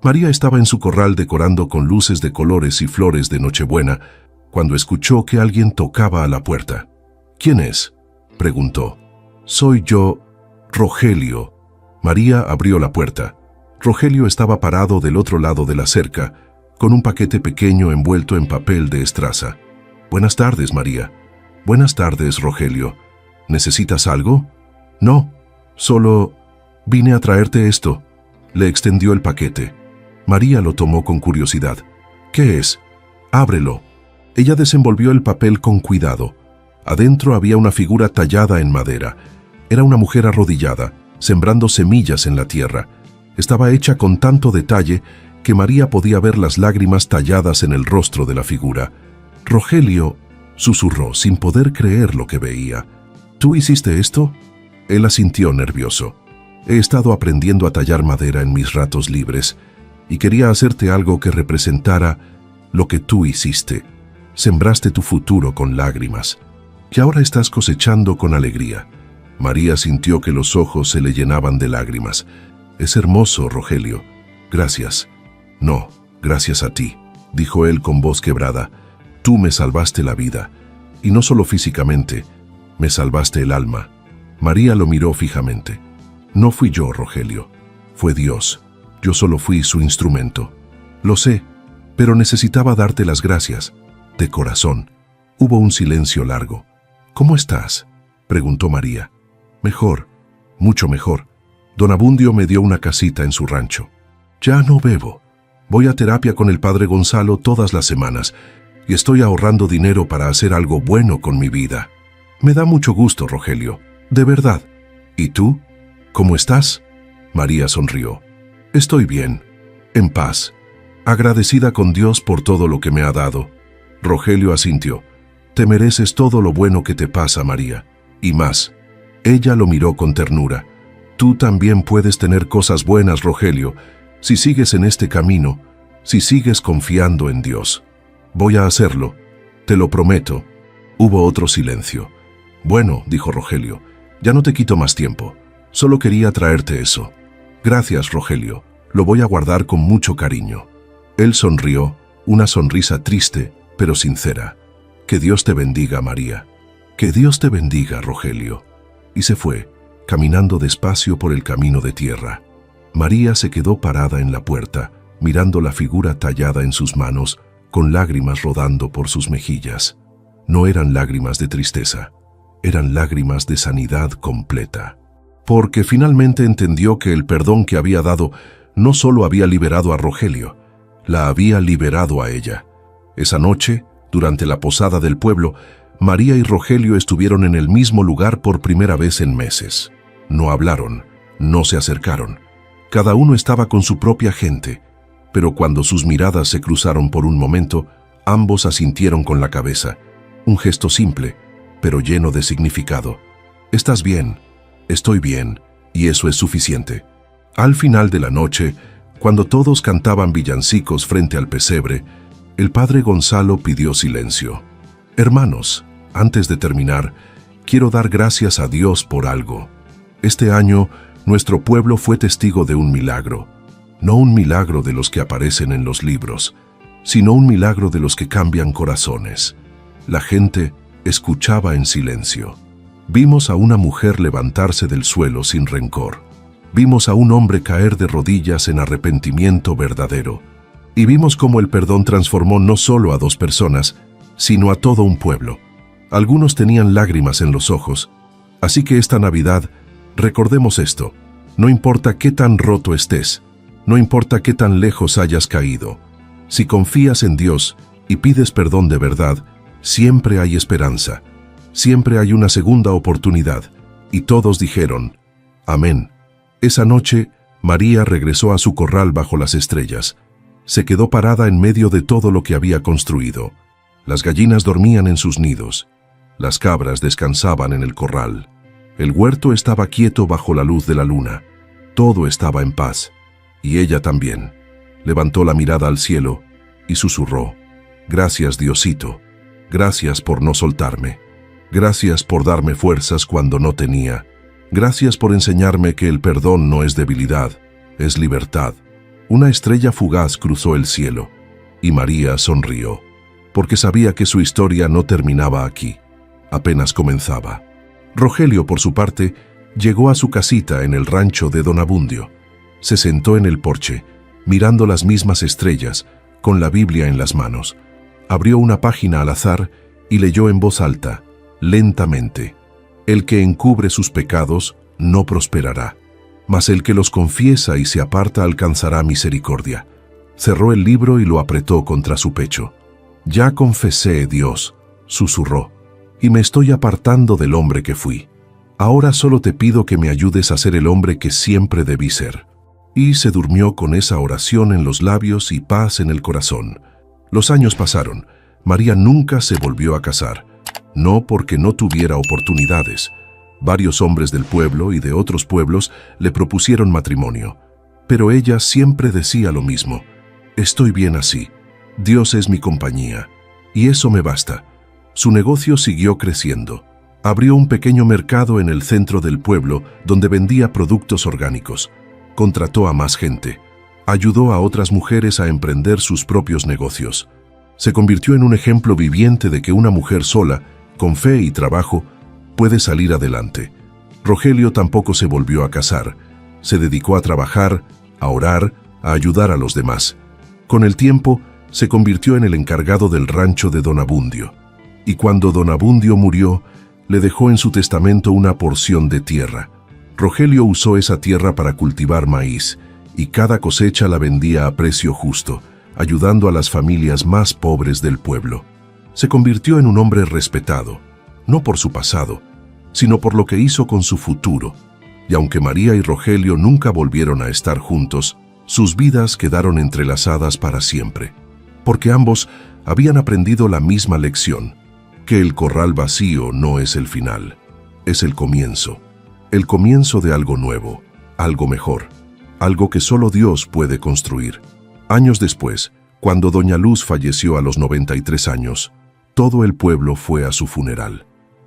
María estaba en su corral decorando con luces de colores y flores de Nochebuena, cuando escuchó que alguien tocaba a la puerta. «¿Quién es?», preguntó. «Soy yo, Rogelio». María abrió la puerta. Rogelio estaba parado del otro lado de la cerca, con un paquete pequeño envuelto en papel de estraza. «Buenas tardes, María». «Buenas tardes, Rogelio». ¿Necesitas algo? No, solo vine a traerte esto. Le extendió el paquete. María lo tomó con curiosidad. ¿Qué es? Ábrelo. Ella desenvolvió el papel con cuidado. Adentro había una figura tallada en madera. Era una mujer arrodillada, sembrando semillas en la tierra. Estaba hecha con tanto detalle que María podía ver las lágrimas talladas en el rostro de la figura. Rogelio susurró sin poder creer lo que veía. ¿Tú hiciste esto? Él asintió nervioso. He estado aprendiendo a tallar madera en mis ratos libres y quería hacerte algo que representara lo que tú hiciste. Sembraste tu futuro con lágrimas y ahora estás cosechando con alegría. María sintió que los ojos se le llenaban de lágrimas. Es hermoso, Rogelio. Gracias. No, gracias a ti, dijo él con voz quebrada. Tú me salvaste la vida, y no solo físicamente, me salvaste el alma. María lo miró fijamente. No fui yo, Rogelio. Fue Dios. Yo solo fui su instrumento. Lo sé, pero necesitaba darte las gracias. De corazón. Hubo un silencio largo. ¿Cómo estás?, preguntó María. Mejor, mucho mejor. Don Abundio me dio una casita en su rancho. Ya no bebo. Voy a terapia con el padre Gonzalo todas las semanas y estoy ahorrando dinero para hacer algo bueno con mi vida. Me da mucho gusto, Rogelio. De verdad. ¿Y tú? ¿Cómo estás? María sonrió. Estoy bien, en paz, agradecida con Dios por todo lo que me ha dado. Rogelio asintió. Te mereces todo lo bueno que te pasa, María, y más. Ella lo miró con ternura. Tú también puedes tener cosas buenas, Rogelio, si sigues en este camino, si sigues confiando en Dios. Voy a hacerlo, te lo prometo. Hubo otro silencio. Bueno, dijo Rogelio, ya no te quito más tiempo. Solo quería traerte eso. Gracias, Rogelio. Lo voy a guardar con mucho cariño. Él sonrió, una sonrisa triste, pero sincera. Que Dios te bendiga, María. Que Dios te bendiga, Rogelio. Y se fue, caminando despacio por el camino de tierra. María se quedó parada en la puerta, mirando la figura tallada en sus manos, con lágrimas rodando por sus mejillas. No eran lágrimas de tristeza, eran lágrimas de sanidad completa. Porque finalmente entendió que el perdón que había dado no solo había liberado a Rogelio, la había liberado a ella. Esa noche, durante la posada del pueblo, María y Rogelio estuvieron en el mismo lugar por primera vez en meses. No hablaron, no se acercaron. Cada uno estaba con su propia gente, pero cuando sus miradas se cruzaron por un momento, ambos asintieron con la cabeza. Un gesto simple, pero lleno de significado. «Estás bien, estoy bien, y eso es suficiente». Al final de la noche, cuando todos cantaban villancicos frente al pesebre, el padre Gonzalo pidió silencio. «Hermanos, antes de terminar, quiero dar gracias a Dios por algo. Este año, nuestro pueblo fue testigo de un milagro. No un milagro de los que aparecen en los libros, sino un milagro de los que cambian corazones. La gente escuchaba en silencio. Vimos a una mujer levantarse del suelo sin rencor. Vimos a un hombre caer de rodillas en arrepentimiento verdadero. Y vimos cómo el perdón transformó no solo a 2 personas, sino a todo un pueblo. Algunos tenían lágrimas en los ojos. Así que esta Navidad, recordemos esto. No importa qué tan roto estés, no importa qué tan lejos hayas caído. Si confías en Dios y pides perdón de verdad, siempre hay esperanza. Siempre hay una segunda oportunidad. Y todos dijeron, amén. Esa noche, María regresó a su corral bajo las estrellas. Se quedó parada en medio de todo lo que había construido. Las gallinas dormían en sus nidos. Las cabras descansaban en el corral. El huerto estaba quieto bajo la luz de la luna. Todo estaba en paz. Y ella también. Levantó la mirada al cielo y susurró, «Gracias, Diosito. Gracias por no soltarme. Gracias por darme fuerzas cuando no tenía. Gracias por enseñarme que el perdón no es debilidad, es libertad». Una estrella fugaz cruzó el cielo, y María sonrió, porque sabía que su historia no terminaba aquí, apenas comenzaba. Rogelio, por su parte, llegó a su casita en el rancho de Don Abundio. Se sentó en el porche, mirando las mismas estrellas, con la Biblia en las manos. Abrió una página al azar y leyó en voz alta, lentamente. El que encubre sus pecados no prosperará, mas el que los confiesa y se aparta alcanzará misericordia. Cerró el libro y lo apretó contra su pecho. Ya confesé, Dios, susurró, y me estoy apartando del hombre que fui. Ahora solo te pido que me ayudes a ser el hombre que siempre debí ser. Y se durmió con esa oración en los labios y paz en el corazón. Los años pasaron. María nunca se volvió a casar. No porque no tuviera oportunidades. Varios hombres del pueblo y de otros pueblos le propusieron matrimonio. Pero ella siempre decía lo mismo. Estoy bien así. Dios es mi compañía. Y eso me basta. Su negocio siguió creciendo. Abrió un pequeño mercado en el centro del pueblo donde vendía productos orgánicos. Contrató a más gente. Ayudó a otras mujeres a emprender sus propios negocios. Se convirtió en un ejemplo viviente de que una mujer sola, con fe y trabajo, puede salir adelante. Rogelio tampoco se volvió a casar. Se dedicó a trabajar, a orar, a ayudar a los demás. Con el tiempo, se convirtió en el encargado del rancho de Don Abundio. Y cuando Don Abundio murió, le dejó en su testamento una porción de tierra. Rogelio usó esa tierra para cultivar maíz, y cada cosecha la vendía a precio justo, ayudando a las familias más pobres del pueblo. Se convirtió en un hombre respetado, no por su pasado, sino por lo que hizo con su futuro. Y aunque María y Rogelio nunca volvieron a estar juntos, sus vidas quedaron entrelazadas para siempre, porque ambos habían aprendido la misma lección, que el corral vacío no es el final, es el comienzo de algo nuevo, algo mejor, algo que solo Dios puede construir. Años después, cuando Doña Luz falleció a los 93 años, todo el pueblo fue a su funeral.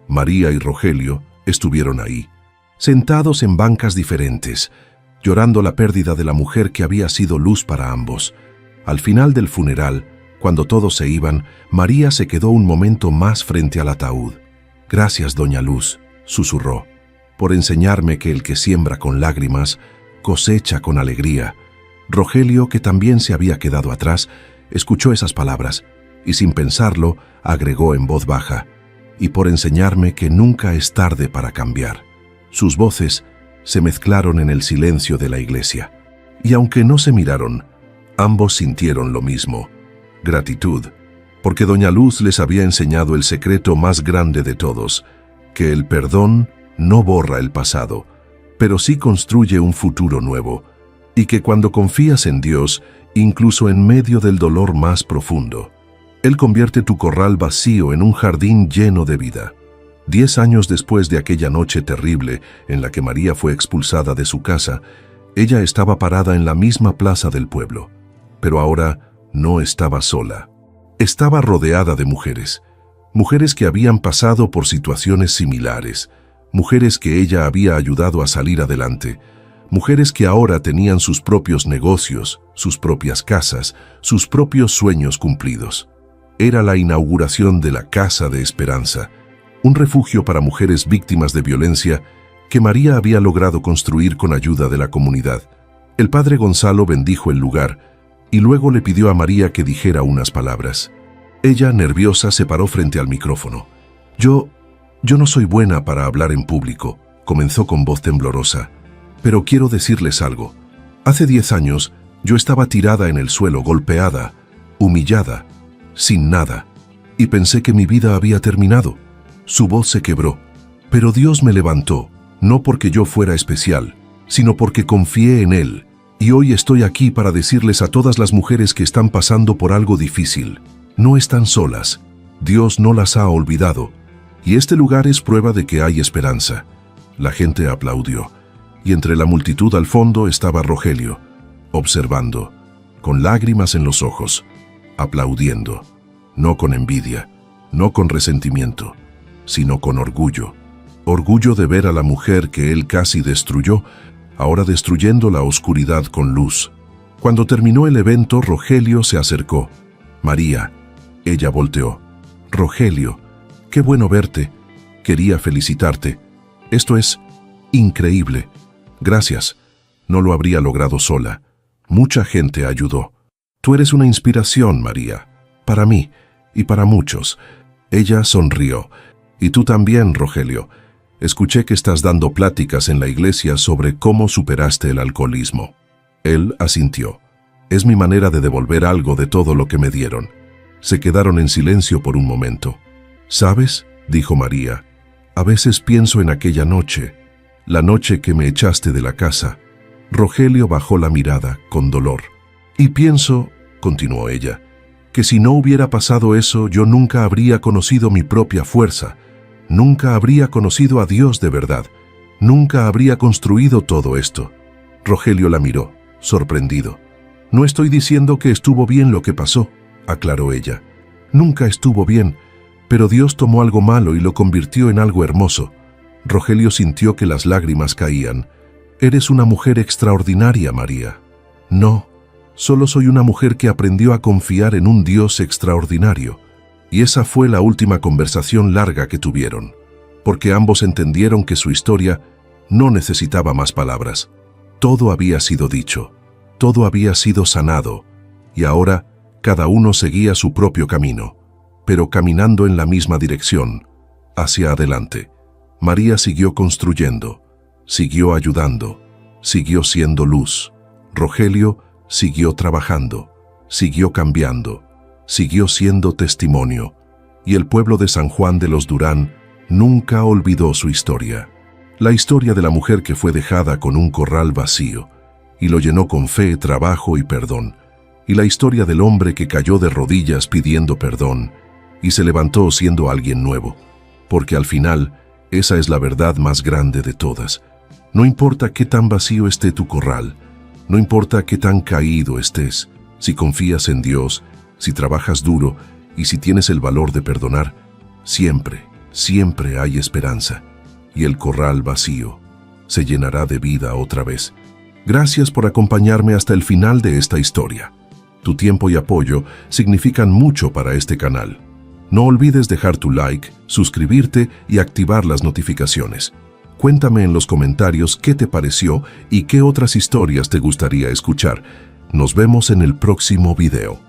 María y Rogelio estuvieron ahí, sentados en bancas diferentes, llorando la pérdida de la mujer que había sido luz para ambos. Al final del funeral, cuando todos se iban, María se quedó un momento más frente al ataúd. «Gracias, Doña Luz», susurró, «por enseñarme que el que siembra con lágrimas, cosecha con alegría». Rogelio, que también se había quedado atrás, escuchó esas palabras y sin pensarlo agregó en voz baja, «y por enseñarme que nunca es tarde para cambiar». Sus voces se mezclaron en el silencio de la iglesia. Y aunque no se miraron, ambos sintieron lo mismo, gratitud, porque Doña Luz les había enseñado el secreto más grande de todos, que el perdón no borra el pasado, pero sí construye un futuro nuevo, y que cuando confías en Dios, incluso en medio del dolor más profundo, Él convierte tu corral vacío en un jardín lleno de vida. 10 años después de aquella noche terrible en la que María fue expulsada de su casa, ella estaba parada en la misma plaza del pueblo, pero ahora no estaba sola. Estaba rodeada de mujeres, mujeres que habían pasado por situaciones similares, mujeres que ella había ayudado a salir adelante, mujeres que ahora tenían sus propios negocios, sus propias casas, sus propios sueños cumplidos. Era la inauguración de la Casa de Esperanza, un refugio para mujeres víctimas de violencia que María había logrado construir con ayuda de la comunidad. El padre Gonzalo bendijo el lugar y luego le pidió a María que dijera unas palabras. Ella, nerviosa, se paró frente al micrófono. Yo no soy buena para hablar en público, comenzó con voz temblorosa, pero quiero decirles algo. Hace 10 años yo estaba tirada en el suelo, golpeada, humillada, sin nada, y pensé que mi vida había terminado. Su voz se quebró, pero Dios me levantó, no porque yo fuera especial, sino porque confié en Él, y hoy estoy aquí para decirles a todas las mujeres que están pasando por algo difícil, no están solas, Dios no las ha olvidado, y este lugar es prueba de que hay esperanza. La gente aplaudió, y entre la multitud al fondo estaba Rogelio, observando, con lágrimas en los ojos, aplaudiendo, no con envidia, no con resentimiento, sino con orgullo. Orgullo de ver a la mujer que él casi destruyó, ahora destruyendo la oscuridad con luz. Cuando terminó el evento, Rogelio se acercó. María, ella volteó. Rogelio, qué bueno verte. Quería felicitarte. Esto es increíble. Gracias. No lo habría logrado sola. Mucha gente ayudó. Tú eres una inspiración, María, para mí y para muchos. Ella sonrió. Y tú también, Rogelio. Escuché que estás dando pláticas en la iglesia sobre cómo superaste el alcoholismo. Él asintió. Es mi manera de devolver algo de todo lo que me dieron. Se quedaron en silencio por un momento. ¿Sabes?, dijo María, a veces pienso en aquella noche, la noche que me echaste de la casa. Rogelio bajó la mirada con dolor. Y pienso, continuó ella, que si no hubiera pasado eso, yo nunca habría conocido mi propia fuerza, nunca habría conocido a Dios de verdad, nunca habría construido todo esto. Rogelio la miró, sorprendido. No estoy diciendo que estuvo bien lo que pasó, aclaró ella. Nunca estuvo bien, pero Dios tomó algo malo y lo convirtió en algo hermoso. Rogelio sintió que las lágrimas caían. Eres una mujer extraordinaria, María. No, solo soy una mujer que aprendió a confiar en un Dios extraordinario. Y esa fue la última conversación larga que tuvieron, porque ambos entendieron que su historia no necesitaba más palabras. Todo había sido dicho, todo había sido sanado, y ahora cada uno seguía su propio camino, pero caminando en la misma dirección, hacia adelante. María siguió construyendo, siguió ayudando, siguió siendo luz. Rogelio siguió trabajando, siguió cambiando, siguió siendo testimonio, y el pueblo de San Juan de los Durán nunca olvidó su historia. La historia de la mujer que fue dejada con un corral vacío, y lo llenó con fe, trabajo y perdón, y la historia del hombre que cayó de rodillas pidiendo perdón, y se levantó siendo alguien nuevo, porque al final, esa es la verdad más grande de todas. No importa qué tan vacío esté tu corral, no importa qué tan caído estés, si confías en Dios, si trabajas duro y si tienes el valor de perdonar, siempre, siempre hay esperanza, y el corral vacío se llenará de vida otra vez. Gracias por acompañarme hasta el final de esta historia. Tu tiempo y apoyo significan mucho para este canal. No olvides dejar tu like, suscribirte y activar las notificaciones. Cuéntame en los comentarios qué te pareció y qué otras historias te gustaría escuchar. Nos vemos en el próximo video.